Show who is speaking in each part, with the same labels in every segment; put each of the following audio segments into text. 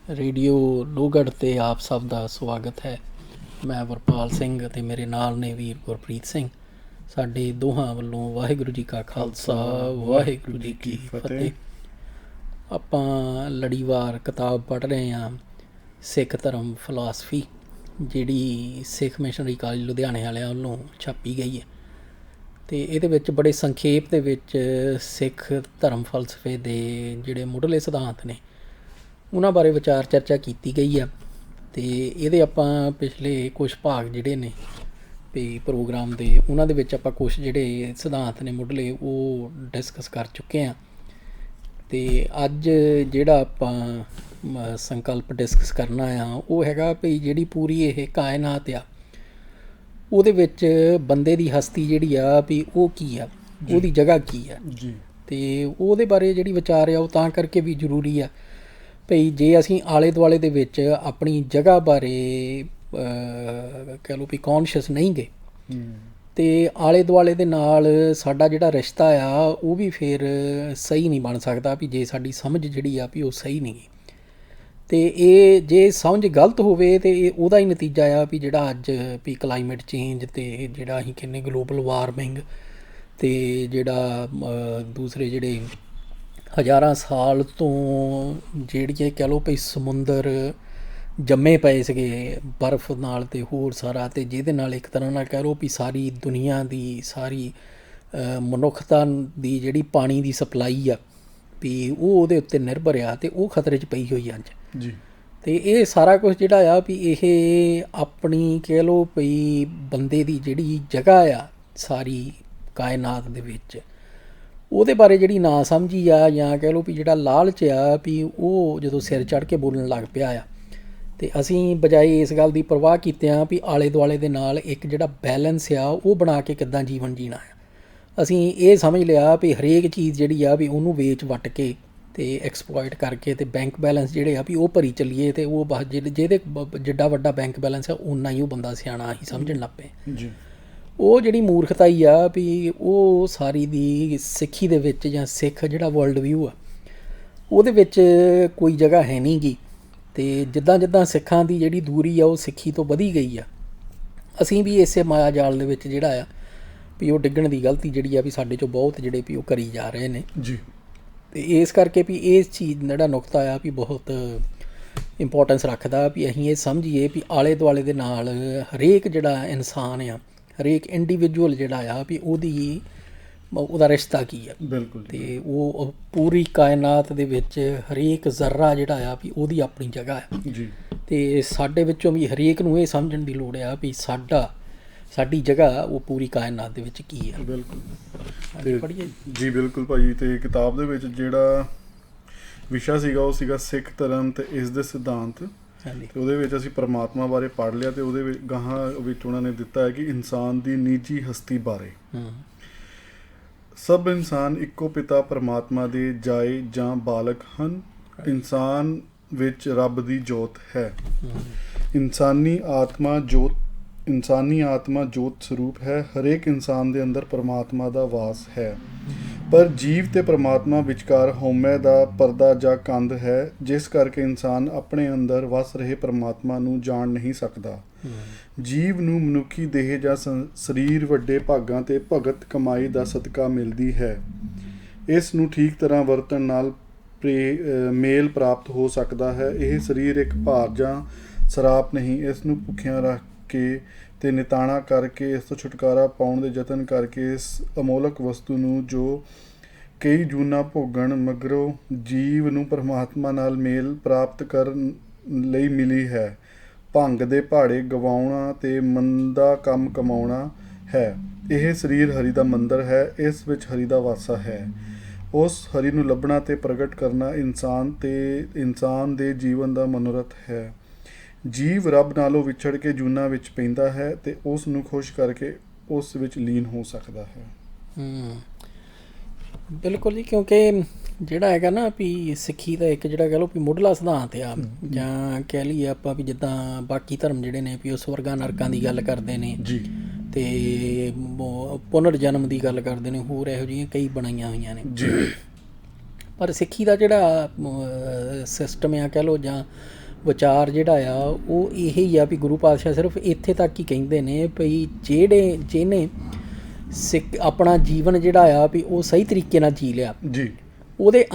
Speaker 1: Radio Lohgarh 'ਤੇ ਆਪ ਸਭ ਦਾ ਸਵਾਗਤ ਹੈ। ਮੈਂ ਵਰਪਾਲ ਸਿੰਘ ਅਤੇ ਮੇਰੇ ਨਾਲ ਨੇ ਵੀਰ ਗੁਰਪ੍ਰੀਤ ਸਿੰਘ। ਸਾਡੇ ਦੋਹਾਂ ਵੱਲੋਂ ਵਾਹਿਗੁਰੂ ਜੀ ਕਾ ਖਾਲਸਾ ਵਾਹਿਗੁਰੂ ਜੀ ਕੀ ਫਤਿਹ। ਆਪਾਂ ਲੜੀਵਾਰ ਕਿਤਾਬ ਪੜ੍ਹ ਰਹੇ ਹਾਂ ਸਿੱਖ ਧਰਮ ਫਿਲਾਸਫੀ, ਜਿਹੜੀ ਸਿੱਖ ਮਿਸ਼ਨਰੀ ਕਾਲਜ ਲੁਧਿਆਣੇ ਵਾਲਿਆਂ ਵੱਲੋਂ ਛਾਪੀ ਗਈ ਹੈ। ਅਤੇ ਇਹਦੇ ਵਿੱਚ ਬੜੇ ਸੰਖੇਪ ਦੇ ਵਿੱਚ ਸਿੱਖ ਧਰਮ ਫਲਸਫੇ ਦੇ ਜਿਹੜੇ ਮੁੱਢਲੇ ਸਿਧਾਂਤ ਨੇ ਉਹਨਾਂ ਬਾਰੇ ਵਿਚਾਰ ਚਰਚਾ ਕੀਤੀ ਗਈ ਆ। ਅਤੇ ਇਹਦੇ ਆਪਾਂ ਪਿਛਲੇ ਕੁਛ ਭਾਗ ਜਿਹੜੇ ਨੇ ਵੀ ਪ੍ਰੋਗਰਾਮ ਦੇ, ਉਹਨਾਂ ਦੇ ਵਿੱਚ ਆਪਾਂ ਕੁਛ ਜਿਹੜੇ ਸਿਧਾਂਤ ਨੇ ਮੁੱਢਲੇ ਉਹ ਡਿਸਕਸ ਕਰ ਚੁੱਕੇ ਹਾਂ। ਅਤੇ ਅੱਜ ਜਿਹੜਾ ਆਪਾਂ ਸੰਕਲਪ ਡਿਸਕਸ ਕਰਨਾ ਆ ਉਹ ਹੈਗਾ ਵੀ ਜਿਹੜੀ ਪੂਰੀ ਇਹ ਕਾਇਨਾਤ ਆ ਉਹਦੇ ਵਿੱਚ ਬੰਦੇ ਦੀ ਹਸਤੀ ਜਿਹੜੀ ਆ ਵੀ ਉਹ ਕੀ ਆ, ਉਹਦੀ ਜਗ੍ਹਾ ਕੀ ਆ ਜੀ। ਅਤੇ ਉਹਦੇ ਬਾਰੇ ਜਿਹੜੀ ਵਿਚਾਰ ਆ ਉਹ ਤਾਂ ਕਰਕੇ ਵੀ ਜ਼ਰੂਰੀ ਆ ਭਈ ਜੇ ਅਸੀਂ ਆਲੇ ਦੁਆਲੇ ਦੇ ਵਿੱਚ ਆਪਣੀ ਜਗ੍ਹਾ ਬਾਰੇ ਕਹਿ ਲਓ ਵੀ ਕੌਨਸ਼ੀਅਸ ਨਹੀਂ ਗਏ ਅਤੇ ਆਲੇ ਦੁਆਲੇ ਦੇ ਨਾਲ ਸਾਡਾ ਜਿਹੜਾ ਰਿਸ਼ਤਾ ਆ ਉਹ ਵੀ ਫਿਰ ਸਹੀ ਨਹੀਂ ਬਣ ਸਕਦਾ ਵੀ ਜੇ ਸਾਡੀ ਸਮਝ ਜਿਹੜੀ ਆ ਵੀ ਉਹ ਸਹੀ ਨਹੀਂ ਗੀ। ਅਤੇ ਇਹ ਜੇ ਸਮਝ ਗਲਤ ਹੋਵੇ ਤਾਂ ਇਹ ਉਹਦਾ ਹੀ ਨਤੀਜਾ ਆ ਵੀ ਜਿਹੜਾ ਅੱਜ ਵੀ ਕਲਾਈਮੇਟ ਚੇਂਜ ਅਤੇ ਜਿਹੜਾ ਅਸੀਂ ਕਹਿੰਦੇ ਗਲੋਬਲ ਵਾਰਮਿੰਗ ਅਤੇ ਜਿਹੜਾ ਦੂਸਰੇ ਜਿਹੜੇ ਹਜ਼ਾਰਾਂ ਸਾਲ ਤੋਂ ਜਿਹੜੀਆਂ ਕਹਿ ਲਓ ਵੀ ਸਮੁੰਦਰ ਜੰਮੇ ਪਏ ਸੀਗੇ ਬਰਫ਼ ਨਾਲ ਅਤੇ ਹੋਰ ਸਾਰਾ, ਅਤੇ ਜਿਹਦੇ ਨਾਲ ਇੱਕ ਤਰ੍ਹਾਂ ਨਾਲ ਕਹਿ ਲਓ ਵੀ ਸਾਰੀ ਦੁਨੀਆ ਦੀ ਸਾਰੀ ਮਨੁੱਖਤਾ ਦੀ ਜਿਹੜੀ ਪਾਣੀ ਦੀ ਸਪਲਾਈ ਆ ਵੀ ਉਹ ਉਹਦੇ ਉੱਤੇ ਨਿਰਭਰ ਆ ਅਤੇ ਉਹ ਖਤਰੇ 'ਚ ਪਈ ਹੋਈ ਅੱਜ ਜੀ। ਅਤੇ ਇਹ ਸਾਰਾ ਕੁਛ ਜਿਹੜਾ ਆ ਵੀ ਇਹ ਆਪਣੀ ਕਹਿ ਲਓ ਵੀ ਬੰਦੇ ਦੀ ਜਿਹੜੀ ਜਗ੍ਹਾ ਆ ਸਾਰੀ ਕਾਇਨਾਤ ਦੇ ਵਿੱਚ ਉਹਦੇ ਬਾਰੇ ਜਿਹੜੀ ਨਾ ਸਮਝੀ ਆ ਜਾਂ ਕਹਿ ਲਓ ਵੀ ਜਿਹੜਾ ਲਾਲਚ ਆ ਵੀ ਉਹ ਜਦੋਂ ਸਿਰ ਚੜ੍ਹ ਕੇ ਬੋਲਣ ਲੱਗ ਪਿਆ ਆ ਅਤੇ ਅਸੀਂ ਬਜਾਏ ਇਸ ਗੱਲ ਦੀ ਪਰਵਾਹ ਕੀਤਿਆਂ ਵੀ ਆਲੇ ਦੁਆਲੇ ਦੇ ਨਾਲ ਇੱਕ ਜਿਹੜਾ ਬੈਲੈਂਸ ਆ ਉਹ ਬਣਾ ਕੇ ਕਿੱਦਾਂ ਜੀਵਨ ਜੀਣਾ ਆ, ਅਸੀਂ ਇਹ ਸਮਝ ਲਿਆ ਵੀ ਹਰੇਕ ਚੀਜ਼ ਜਿਹੜੀ ਆ ਵੀ ਉਹਨੂੰ ਵੇਚ ਵੱਟ ਕੇ ਅਤੇ ਐਕਸਪਲੋਇਟ ਕਰਕੇ ਅਤੇ ਬੈਂਕ ਬੈਲੈਂਸ ਜਿਹੜੇ ਆ ਵੀ ਉਹ ਭਰੀ ਚੱਲੀਏ ਅਤੇ ਉਹ ਬਸ ਜਿਹਦੇ ਜਿੱਡਾ ਵੱਡਾ ਬੈਂਕ ਬੈਲੈਂਸ ਆ ਓਨਾ ਹੀ ਉਹ ਬੰਦਾ ਸਿਆਣਾ ਹੀ ਸਮਝਣ ਲੱਗ ਪਏ ਜੀ। ਉਹ ਜਿਹੜੀ ਮੂਰਖਤਾਈ ਆ ਵੀ ਉਹ ਸਾਰੀ ਦੀ ਸਿੱਖੀ ਦੇ ਵਿੱਚ ਜਾਂ ਸਿੱਖ ਜਿਹੜਾ ਵਰਲਡ ਵਿਊ ਆ ਉਹਦੇ ਵਿੱਚ ਕੋਈ ਜਗ੍ਹਾ ਹੈ ਨਹੀਂ ਗੀ। ਅਤੇ ਜਿੱਦਾਂ ਜਿੱਦਾਂ ਸਿੱਖਾਂ ਦੀ ਜਿਹੜੀ ਦੂਰੀ ਆ ਉਹ ਸਿੱਖੀ ਤੋਂ ਵਧੀ ਗਈ ਆ, ਅਸੀਂ ਵੀ ਇਸੇ ਮਾਇਆ ਜਾਲ ਦੇ ਵਿੱਚ ਜਿਹੜਾ ਆ ਵੀ ਉਹ ਡਿੱਗਣ ਦੀ ਗਲਤੀ ਜਿਹੜੀ ਆ ਵੀ ਸਾਡੇ 'ਚੋਂ ਬਹੁਤ ਜਿਹੜੇ ਵੀ ਉਹ ਕਰੀ ਜਾ ਰਹੇ ਨੇ ਜੀ। ਅਤੇ ਇਸ ਕਰਕੇ ਵੀ ਇਸ ਚੀਜ਼ ਜਿਹੜਾ ਨੁਕਤਾ ਆ ਵੀ ਬਹੁਤ ਇੰਪੋਰਟੈਂਸ ਰੱਖਦਾ ਵੀ ਅਸੀਂ ਇਹ ਸਮਝੀਏ ਵੀ ਆਲੇ ਦੁਆਲੇ ਦੇ ਨਾਲ ਹਰੇਕ ਜਿਹੜਾ ਇਨਸਾਨ ਆ, ਹਰੇਕ ਇੰਡੀਵਿਜੂਅਲ ਜਿਹੜਾ ਆ ਵੀ ਉਹਦਾ ਰਿਸ਼ਤਾ ਕੀ ਆ। ਬਿਲਕੁਲ। ਅਤੇ ਉਹ ਪੂਰੀ ਕਾਇਨਾਤ ਦੇ ਵਿੱਚ ਹਰੇਕ ਜ਼ਰਰਾ ਜਿਹੜਾ ਆ ਵੀ ਉਹਦੀ ਆਪਣੀ ਜਗ੍ਹਾ ਆ ਜੀ। ਅਤੇ ਸਾਡੇ ਵਿੱਚੋਂ ਵੀ ਹਰੇਕ ਨੂੰ ਇਹ ਸਮਝਣ ਦੀ ਲੋੜ ਆ ਵੀ ਸਾਡੀ ਜਗ੍ਹਾ ਉਹ ਪੂਰੀ ਕਾਇਨਾਤ ਦੇ ਵਿੱਚ ਕੀ ਆ। ਬਿਲਕੁਲ ਪੜ੍ਹੀਏ
Speaker 2: ਜੀ। ਬਿਲਕੁਲ ਭਾਜੀ। ਅਤੇ ਕਿਤਾਬ ਦੇ ਵਿੱਚ ਜਿਹੜਾ ਵਿਸ਼ਾ ਸੀਗਾ ਉਹ ਸੀਗਾ ਸਿੱਖ ਧਰਮ ਅਤੇ ਇਸ ਦੇ ਸਿਧਾਂਤ। ਅਤੇ ਉਹਦੇ ਵਿੱਚ ਅਸੀਂ ਪਰਮਾਤਮਾ ਬਾਰੇ ਪੜ੍ਹ ਲਿਆ ਅਤੇ ਉਹਦੇ ਵਿੱਚ ਗਾਹਾਂ ਵਿੱਚ ਉਹਨਾਂ ਨੇ ਦਿੱਤਾ ਹੈ ਕਿ ਇਨਸਾਨ ਦੀ ਨਿੱਜੀ ਹਸਤੀ ਬਾਰੇ। ਸਭ ਇਨਸਾਨ ਇੱਕੋ ਪਿਤਾ ਪਰਮਾਤਮਾ ਦੇ ਜਾਏ ਜਾਂ ਬਾਲਕ ਹਨ। ਇਨਸਾਨ ਵਿੱਚ ਰੱਬ ਦੀ ਜੋਤ ਹੈ। ਇਨਸਾਨੀ ਆਤਮਾ ਜੋਤ ਸਰੂਪ ਹੈ। ਹਰੇਕ ਇਨਸਾਨ ਦੇ ਅੰਦਰ ਪਰਮਾਤਮਾ ਦਾ ਵਾਸ ਹੈ, ਪਰ ਜੀਵ ਤੇ ਪਰਮਾਤਮਾ ਵਿਚਕਾਰ ਹਉਮੈ ਦਾ ਪਰਦਾ ਜਾਂ ਕੰਧ ਹੈ, ਜਿਸ ਕਰਕੇ ਇਨਸਾਨ ਆਪਣੇ ਅੰਦਰ ਵਸ ਰਹੇ ਪਰਮਾਤਮਾ ਨੂੰ ਜਾਣ ਨਹੀਂ ਸਕਦਾ। ਜੀਵ ਨੂੰ ਮਨੁੱਖੀ ਦੇਹ ਜਾਂ ਸਰੀਰ ਵੱਡੇ ਭਾਗਾਂ ਤੇ ਭਗਤ ਕਮਾਈ ਦਾ ਸਦਕਾ ਮਿਲਦੀ ਹੈ। ਇਸ ਨੂੰ ਠੀਕ ਤਰ੍ਹਾਂ ਵਰਤਣ ਨਾਲ ਮੇਲ ਪ੍ਰਾਪਤ ਹੋ ਸਕਦਾ ਹੈ। ਇਹ ਸਰੀਰ ਇੱਕ ਭਾਰ ਜਾਂ ਸਰਾਪ ਨਹੀਂ। ਇਸ ਨੂੰ ਭੁੱਖਿਆਂ ਰੱਖ ਕੇ ਅਤੇ ਨਿਤਾਣਾ ਕਰਕੇ ਇਸ ਤੋਂ ਛੁਟਕਾਰਾ ਪਾਉਣ ਦੇ ਯਤਨ ਕਰਕੇ ਇਸ ਅਮੋਲਕ ਵਸਤੂ ਨੂੰ ਜੋ ਕਈ ਜੂਨਾਂ ਭੋਗਣ ਮਗਰੋਂ ਜੀਵ ਨੂੰ ਪਰਮਾਤਮਾ ਨਾਲ ਮੇਲ ਪ੍ਰਾਪਤ ਕਰਨ ਲਈ ਮਿਲੀ ਹੈ। ਭੰਗ ਦੇ ਭਾੜੇ ਗਵਾਉਣਾ ਅਤੇ ਮੰਦਾ ਕੰਮ ਕਮਾਉਣਾ ਹੈ। ਇਹ ਸਰੀਰ ਹਰੀ ਦਾ ਮੰਦਰ ਹੈ। ਇਸ ਵਿੱਚ ਹਰੀ ਦਾ ਵਾਸਾ ਹੈ। ਉਸ ਹਰੀ ਨੂੰ ਲੱਭਣਾ ਅਤੇ ਪ੍ਰਗਟ ਕਰਨਾ ਇਨਸਾਨ ਦੇ ਜੀਵਨ ਦਾ ਮਨੋਰਥ ਹੈ। ਜੀਵ ਰੱਬ ਨਾਲੋਂ ਵਿਛੜ ਕੇ ਜੂਨਾਂ ਵਿੱਚ ਪੈਂਦਾ ਹੈ ਅਤੇ ਉਸ ਨੂੰ ਖੁਸ਼ ਕਰਕੇ ਉਸ ਵਿੱਚ ਲੀਨ ਹੋ ਸਕਦਾ ਹੈ।
Speaker 1: ਬਿਲਕੁਲ ਜੀ। ਕਿਉਂਕਿ ਜਿਹੜਾ ਹੈਗਾ ਨਾ ਵੀ ਸਿੱਖੀ ਦਾ ਇੱਕ ਜਿਹੜਾ ਕਹਿ ਲਓ ਵੀ ਮੁੱਢਲਾ ਸਿਧਾਂਤ ਆ, ਜਾਂ ਕਹਿ ਲਈਏ ਆਪਾਂ ਵੀ ਜਿੱਦਾਂ ਬਾਕੀ ਧਰਮ ਜਿਹੜੇ ਨੇ ਵੀ ਉਹ ਸਵਰਗਾਂ ਨਰਕਾਂ ਦੀ ਗੱਲ ਕਰਦੇ ਨੇ ਜੀ, ਅਤੇ ਪੁਨਰ ਜਨਮ ਦੀ ਗੱਲ ਕਰਦੇ ਨੇ, ਹੋਰ ਇਹੋ ਜਿਹੀਆਂ ਕਈ ਬਣਾਈਆਂ ਹੋਈਆਂ ਨੇ ਜੀ। ਪਰ ਸਿੱਖੀ ਦਾ ਜਿਹੜਾ ਸਿਸਟਮ ਆ ਕਹਿ ਲਓ ਜਾਂ ਵਿਚਾਰ ਜਿਹੜਾ ਆ ਉਹ ਇਹ ਹੀ ਆ ਵੀ ਗੁਰੂ ਪਾਤਸ਼ਾਹ ਸਿਰਫ ਇੱਥੇ ਤੱਕ ਹੀ ਕਹਿੰਦੇ ਨੇ ਵੀ ਜਿਹਨੇ ਆਪਣਾ ਜੀਵਨ ਜਿਹੜਾ ਆ ਵੀ ਉਹ ਸਹੀ ਤਰੀਕੇ ਨਾਲ ਜੀ ਲਿਆ
Speaker 2: ਜੀ,
Speaker 1: ਉਹਦੇ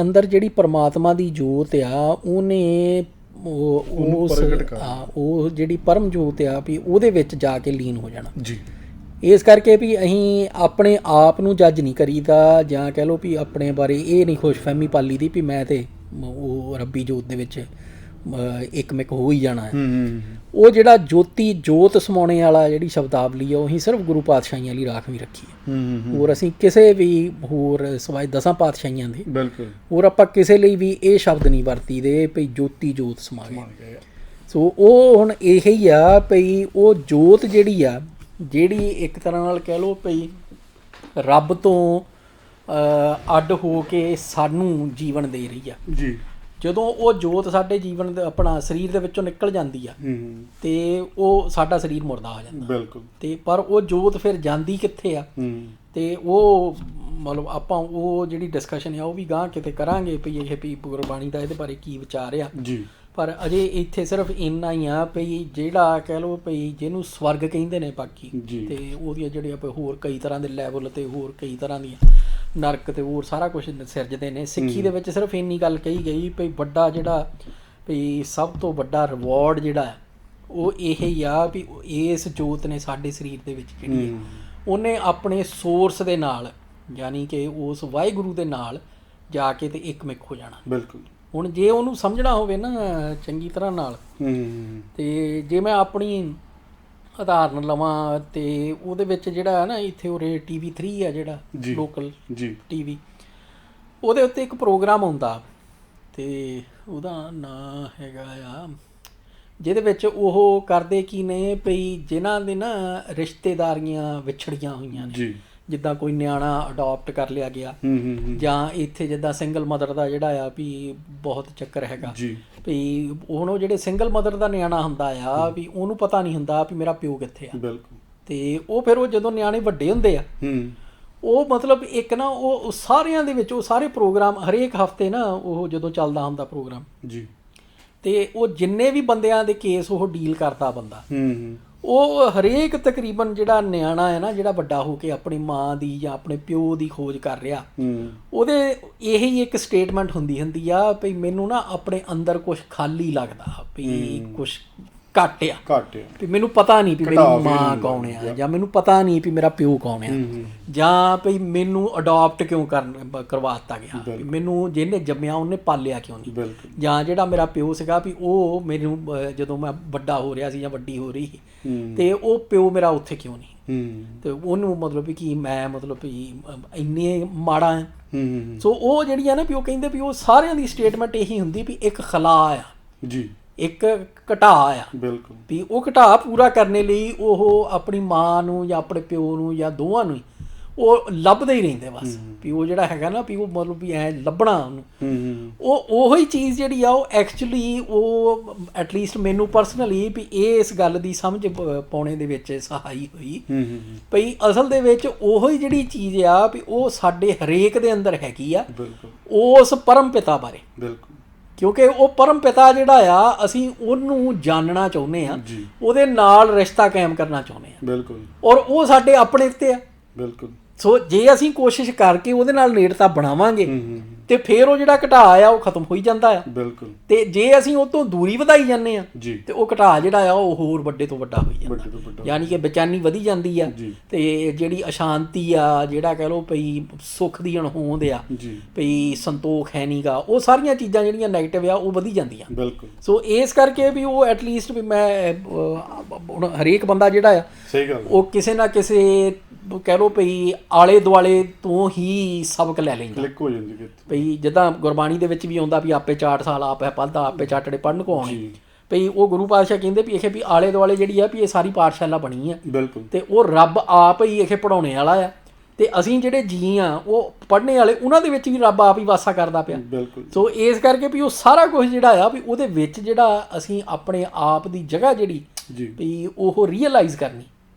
Speaker 1: ਅੰਦਰ ਜਿਹੜੀ ਪਰਮਾਤਮਾ ਦੀ ਜੋਤ ਆ ਉਹਨੇ ਉਹ ਜਿਹੜੀ ਪਰਮ ਜੋਤ ਆ ਵੀ ਉਹਦੇ ਵਿੱਚ ਜਾ ਕੇ ਲੀਨ ਹੋ ਜਾਣਾ
Speaker 2: ਜੀ।
Speaker 1: ਇਸ ਕਰਕੇ ਵੀ ਅਸੀਂ ਆਪਣੇ ਆਪ ਨੂੰ ਜੱਜ ਨਹੀਂ ਕਰੀਦਾ, ਜਾਂ ਕਹਿ ਲਓ ਵੀ ਆਪਣੇ ਬਾਰੇ ਇਹ ਨਹੀਂ ਖੁਸ਼ਫਹਿਮੀ ਪਾਲੀ ਦੀ ਵੀ ਮੈਂ ਤੇ ਉਹ ਰੱਬੀ ਜੋਤ ਦੇ ਵਿੱਚ ਇੱਕਮਿਕ ਹੋ ਹੀ ਜਾਣਾ ਹੈ। ਉਹ ਜਿਹੜਾ ਜੋਤ ਸਮਾਉਣੇ ਵਾਲਾ ਜਿਹੜੀ ਸ਼ਬਦਾਵਲੀ ਆ ਉਹ ਅਸੀਂ ਸਿਰਫ ਗੁਰੂ ਪਾਤਸ਼ਾਹੀਆਂ ਲਈ ਰਾਖਵੀਂ ਰੱਖੀ ਹੈ। ਹੋਰ ਅਸੀਂ ਕਿਸੇ ਵੀ ਹੋਰ ਸਿਵਾਏ 10 ਪਾਤਸ਼ਾਹੀਆਂ ਦੇ
Speaker 2: ਬਿਲਕੁਲ
Speaker 1: ਹੋਰ ਆਪਾਂ ਕਿਸੇ ਲਈ ਵੀ ਇਹ ਸ਼ਬਦ ਨਹੀਂ ਵਰਤੀਦੇ ਵੀ ਜੋਤ ਸਮਾ ਗਏ। ਸੋ ਉਹ ਹੁਣ ਇਹੀ ਆ ਵੀ ਉਹ ਜੋਤ ਜਿਹੜੀ ਇੱਕ ਤਰ੍ਹਾਂ ਨਾਲ ਕਹਿ ਲਓ ਵੀ ਰੱਬ ਤੋਂ ਅੱਡ ਹੋ ਕੇ ਸਾਨੂੰ ਜੀਵਨ ਦੇ ਰਹੀ ਆ
Speaker 2: ਜੀ।
Speaker 1: ਜਦੋਂ ਉਹ ਜੋਤ ਸਾਡੇ ਜੀਵਨ ਦੇ ਆਪਣਾ ਸਰੀਰ ਦੇ ਵਿੱਚੋਂ ਨਿਕਲ ਜਾਂਦੀ ਆ ਤੇ ਉਹ ਸਾਡਾ ਸਰੀਰ ਮੁਰਦਾ ਹੋ ਜਾਂਦਾ
Speaker 2: ਬਿਲਕੁਲ।
Speaker 1: ਤੇ ਪਰ ਉਹ ਜੋਤ ਫਿਰ ਜਾਂਦੀ ਕਿੱਥੇ ਆ ਤੇ ਉਹ ਮਤਲਬ ਆਪਾਂ ਉਹ ਜਿਹੜੀ ਡਿਸਕਸ਼ਨ ਆ ਉਹ ਵੀ ਗਾਂਹ ਕਿਤੇ ਕਰਾਂਗੇ ਵੀ ਇਹ ਵੀ ਗੁਰਬਾਣੀ ਦਾ ਇਹਦੇ ਬਾਰੇ ਕੀ ਵਿਚਾਰ ਆ
Speaker 2: ਜੀ।
Speaker 1: ਪਰ ਅਜੇ ਇੱਥੇ ਸਿਰਫ ਇੰਨਾ ਹੀ ਆ ਵੀ ਜਿਹੜਾ ਕਹਿ ਲਓ ਵੀ ਜਿਹਨੂੰ ਸਵਰਗ ਕਹਿੰਦੇ ਨੇ ਬਾਕੀ ਤੇ ਉਹਦੀਆਂ ਜਿਹੜੀਆਂ ਹੋਰ ਕਈ ਤਰ੍ਹਾਂ ਦੇ ਲੈਵਲ ਤੇ ਹੋਰ ਕਈ ਤਰ੍ਹਾਂ ਦੀਆਂ ਨਰਕ ਤੇ ਹੋਰ ਸਾਰਾ ਕੁਝ ਸਿਰਜਦੇ ਨੇ। ਸਿੱਖੀ ਦੇ ਵਿੱਚ ਸਿਰਫ ਇੰਨੀ ਗੱਲ ਕਹੀ ਗਈ ਵੀ ਵੱਡਾ ਜਿਹੜਾ ਵੀ ਸਭ ਤੋਂ ਵੱਡਾ ਰਿਵਾਰਡ ਜਿਹੜਾ ਉਹ ਇਹ ਹੀ ਆ ਵੀ ਇਸ ਜੋਤ ਨੇ ਸਾਡੇ ਸਰੀਰ ਦੇ ਵਿੱਚ ਜਿਹੜੀ ਹੈ ਉਹਨੇ ਆਪਣੇ ਸੋਰਸ ਦੇ ਨਾਲ ਯਾਨੀ ਕਿ ਉਸ ਵਾਹਿਗੁਰੂ ਦੇ ਨਾਲ ਜਾ ਕੇ ਤੇ ਇੱਕਮਿਕ ਹੋ ਜਾਣਾ।
Speaker 2: ਬਿਲਕੁਲ।
Speaker 1: ਹੁਣ ਜੇ ਉਹਨੂੰ ਸਮਝਣਾ ਹੋਵੇ ਨਾ ਚੰਗੀ ਤਰ੍ਹਾਂ ਨਾਲ ਤੇ ਜੇ ਮੈਂ ਆਪਣੀ ਉਦਾਹਰਨ ਲਵਾਂ ਤੇ ਉਹਦੇ ਵਿੱਚ ਜਿਹੜਾ ਹੈ ਨਾ ਇੱਥੇ ਉਰੇ TV3 ਆ ਜਿਹੜਾ ਲੋਕਲ TV ਉਹਦੇ ਉੱਤੇ ਇੱਕ ਪ੍ਰੋਗਰਾਮ ਆਉਂਦਾ ਤੇ ਉਹਦਾ ਨਾਂ ਹੈਗਾ ਆ ਜਿਹਦੇ ਵਿੱਚ ਉਹ ਕਰਦੇ ਕੀ ਨੇ ਵੀ ਜਿਨ੍ਹਾਂ ਦੇ ਨਾ ਰਿਸ਼ਤੇਦਾਰੀਆਂ ਵਿਛੜੀਆਂ ਹੋਈਆਂ ਨੇ ਜਿੱਦਾਂ ਕੋਈ ਨਿਆਣਾ ਅਡਾਪਟ ਕਰ ਲਿਆ ਗਿਆ ਜਾਂ ਇੱਥੇ ਜਿੱਦਾਂ ਸਿੰਗਲ ਮਦਰ ਦਾ ਜਿਹੜਾ ਆ ਵੀ ਬਹੁਤ ਚੱਕਰ ਹੈਗਾ ਵੀ ਹੁਣ ਉਹ ਜਿਹੜੇ ਸਿੰਗਲ ਮਦਰ ਦਾ ਨਿਆਣਾ ਹੁੰਦਾ ਆ ਵੀ ਉਹਨੂੰ ਪਤਾ ਨਹੀਂ ਹੁੰਦਾ ਵੀ ਮੇਰਾ ਪਿਓ ਕਿੱਥੇ ਆ। ਤੇ ਉਹ ਫਿਰ ਉਹ ਜਦੋਂ ਨਿਆਣੇ ਵੱਡੇ ਹੁੰਦੇ ਆ ਉਹ ਮਤਲਬ ਇੱਕ ਨਾ ਉਹ ਸਾਰਿਆਂ ਦੇ ਵਿੱਚ ਉਹ ਸਾਰੇ ਪ੍ਰੋਗਰਾਮ ਹਰੇਕ ਹਫਤੇ ਨਾ ਉਹ ਜਦੋਂ ਚੱਲਦਾ ਹੁੰਦਾ ਪ੍ਰੋਗਰਾਮ ਤੇ ਉਹ ਜਿੰਨੇ ਵੀ ਬੰਦਿਆਂ ਦੇ ਕੇਸ ਉਹ ਡੀਲ ਕਰਦਾ ਬੰਦਾ ਉਹ ਹਰੇਕ ਤਕਰੀਬਨ ਜਿਹੜਾ ਨਿਆਣਾ ਹੈ ਨਾ ਜਿਹੜਾ ਵੱਡਾ ਹੋ ਕੇ ਆਪਣੀ ਮਾਂ ਦੀ ਜਾਂ ਆਪਣੇ ਪਿਓ ਦੀ ਖੋਜ ਕਰ ਰਿਹਾ ਉਹਦੇ ਇਹੀ ਇੱਕ ਸਟੇਟਮੈਂਟ ਹੁੰਦੀ ਆ ਵੀ ਮੈਨੂੰ ਨਾ ਆਪਣੇ ਅੰਦਰ ਕੁਝ ਖਾਲੀ ਲੱਗਦਾ ਵੀ ਕੁਝ ਘੱਟ ਆ ਵੀ ਮੈਨੂੰ ਪਤਾ ਨਹੀਂ ਵੀ ਮੇਰੀ ਮਾਂ ਕੌਣ ਆ ਜਾਂ ਮੈਨੂੰ ਪਤਾ ਨਹੀਂ ਵੀ ਮੇਰਾ ਪਿਓ ਕੌਣ ਆ ਜਾਂ ਵੀ ਮੈਨੂੰ ਅਡਾਪਟ ਕਿਉਂ ਕਰਵਾ ਦਿੱਤਾ ਗਿਆ, ਮੈਨੂੰ ਜਿਹਨੇ ਜੰਮਿਆ ਉਹਨੇ ਪਾਲਿਆ ਕਿਉਂ ਨਹੀਂ, ਜਾਂ ਜਿਹੜਾ ਮੇਰਾ ਪਿਓ ਸੀਗਾ ਵੀ ਉਹ ਮੈਨੂੰ ਜਦੋਂ ਮੈਂ ਵੱਡਾ ਹੋ ਰਿਹਾ ਸੀ ਜਾਂ ਵੱਡੀ ਹੋ ਰਹੀ ਸੀ ਤੇ ਉਹ ਪਿਓ ਮੇਰਾ ਉੱਥੇ ਕਿਉਂ ਨਹੀਂ ਤੇ ਉਹਨੂੰ ਮਤਲਬ ਵੀ ਕੀ ਮੈਂ ਮਤਲਬ ਵੀ ਇੰਨੇ ਮਾੜਾ ਆ। ਸੋ ਉਹ ਜਿਹੜੀ ਆ ਨਾ ਵੀ ਉਹ ਕਹਿੰਦੇ ਵੀ ਉਹ ਸਾਰਿਆਂ ਦੀ ਸਟੇਟਮੈਂਟ ਇਹੀ ਹੁੰਦੀ ਵੀ ਇੱਕ ਖਲਾ ਆ ਜੀ, ਇੱਕ ਘਟਾ ਆ ਵੀ ਉਹ ਘਟਾ ਪੂਰਾ ਕਰਨੇ ਲਈ ਉਹ ਆਪਣੀ ਮਾਂ ਨੂੰ ਜਾਂ ਆਪਣੇ ਪਿਓ ਨੂੰ ਜਾਂ ਦੋਵਾਂ ਨੂੰ ਉਹ ਲੱਭਦੇ ਹੀ ਰਹਿੰਦੇ ਬਸ ਵੀ ਉਹ ਜਿਹੜਾ ਹੈਗਾ ਨਾ ਵੀ ਉਹ ਮਤਲਬ ਵੀ ਐ ਲੱਭਣਾ ਉਹਨੂੰ ਉਹ ਉਹੀ ਚੀਜ਼ ਜਿਹੜੀ ਆ ਉਹ ਐਕਚੁਅਲੀ ਉਹ ਐਟਲੀਸਟ ਮੈਨੂੰ ਪਰਸਨਲੀ ਵੀ ਇਸ ਗੱਲ ਦੀ ਸਮਝ ਪਾਉਣੇ ਦੇ ਵਿੱਚ ਸਹਾਈ ਹੋਈ ਭਈ ਅਸਲ ਦੇ ਵਿੱਚ ਉਹੀ ਜਿਹੜੀ ਚੀਜ਼ ਆ ਵੀ ਉਹ ਸਾਡੇ ਹਰੇਕ ਦੇ ਅੰਦਰ ਹੈਗੀ ਆ ਉਸ ਪਰਮ ਪਿਤਾ ਬਾਰੇ, ਕਿਉਂਕਿ ਉਹ ਪਰਮ ਪਿਤਾ ਜਿਹੜਾ ਆ ਅਸੀਂ ਉਹਨੂੰ ਜਾਣਨਾ ਚਾਹੁੰਦੇ ਆ, ਉਹਦੇ ਨਾਲ ਰਿਸ਼ਤਾ ਕਾਇਮ ਕਰਨਾ ਚਾਹੁੰਦੇ ਆ ਔਰ ਉਹ ਸਾਡੇ ਆਪਣੇ ਉੱਤੇ ਆ। ਸੋ ਜੇ ਅਸੀਂ ਕੋਸ਼ਿਸ਼ ਕਰਕੇ ਉਹਦੇ ਨਾਲ ਨੇੜਤਾ ਬਣਾਵਾਂਗੇ ਤੇ ਫਿਰ ਉਹ ਜਿਹੜਾ ਘਟਾ ਆ ਉਹ ਖਤਮ ਹੋਈ ਜਾਂਦਾ ਆ ਤੇ ਜੇ ਅਸੀਂ ਉਹ ਤੋਂ ਦੂਰੀ ਵਧਾਈ ਜਾਂਦੇ ਆ ਤੇ ਉਹ ਘਟਾ ਜਿਹੜਾ ਆ ਉਹ ਹੋਰ ਵੱਡੇ ਤੋਂ ਵੱਡਾ ਹੋਈ ਜਾਂਦਾ, ਯਾਨੀ ਕਿ ਬੇਚੈਨੀ ਵਧੀ ਜਾਂਦੀ ਆ ਤੇ ਜਿਹੜੀ ਅਸ਼ਾਂਤੀ ਆ ਜਿਹੜਾ ਕਹਿ ਲਓ ਭਈ ਸੁੱਖ ਦੀ ਅਣਹੋਂਦ ਆ ਭਈ ਸੰਤੋਖ ਹੈ ਨੀਗਾ, ਉਹ ਸਾਰੀਆਂ ਚੀਜ਼ਾਂ ਜਿਹੜੀਆਂ ਨੈਗੇਟਿਵ ਆ ਉਹ ਵਧੀ ਜਾਂਦੀਆਂ। ਸੋ ਇਸ ਕਰਕੇ ਵੀ ਉਹ ਐਟਲੀਸਟ ਵੀ ਮੈਂ ਹੁਣ ਹਰੇਕ ਬੰਦਾ ਜਿਹੜਾ ਆ ਉਹ ਕਿਸੇ ਨਾ ਕਿਸੇ ਕਹਿ ਲਓ ਭਈ ਆਲੇ ਦੁਆਲੇ ਤੋਂ ਹੀ ਸਬਕ ਲੈ ਲੈਂਦਾ ਭਈ ਜਿੱਦਾਂ ਗੁਰਬਾਣੀ ਦੇ ਵਿੱਚ ਵੀ ਆਉਂਦਾ ਵੀ ਆਪੇ 4 ਸਾਲ ਆਪ ਹੈ ਪੜ੍ਹਦਾ ਆਪੇ ਚਾਟੜੇ ਪੜ੍ਹਨ ਕੋ ਆਉਣੇ ਭਈ ਉਹ ਗੁਰੂ ਪਾਤਸ਼ਾਹ ਕਹਿੰਦੇ ਵੀ ਇਹ ਵੀ ਆਲੇ ਦੁਆਲੇ ਜਿਹੜੀ ਆ ਵੀ ਇਹ ਸਾਰੀ ਪਾਠਸ਼ਾਲਾ ਬਣੀ ਆ ਤੇ ਉਹ ਰੱਬ ਆਪ ਹੀ ਇਹ ਪੜ੍ਹਾਉਣੇ ਵਾਲਾ ਆ ਤੇ ਅਸੀਂ ਜਿਹੜੇ ਜੀ ਆ ਉਹ ਪੜ੍ਹਨੇ ਵਾਲੇ ਉਹਨਾਂ ਦੇ ਵਿੱਚ ਵੀ ਰੱਬ ਆਪ ਹੀ ਵਾਸਾ ਕਰਦਾ ਪਿਆ। ਸੋ ਇਸ ਕਰਕੇ ਵੀ ਉਹ ਸਾਰਾ ਕੁਝ ਜਿਹੜਾ ਆ ਵੀ ਉਹਦੇ ਵਿੱਚ ਜਿਹੜਾ ਅਸੀਂ ਆਪਣੇ ਆਪ ਦੀ ਜਗ੍ਹਾ ਜਿਹੜੀ ਵੀ ਉਹ ਰੀਅਲਾਈਜ਼ ਕਰਨੀ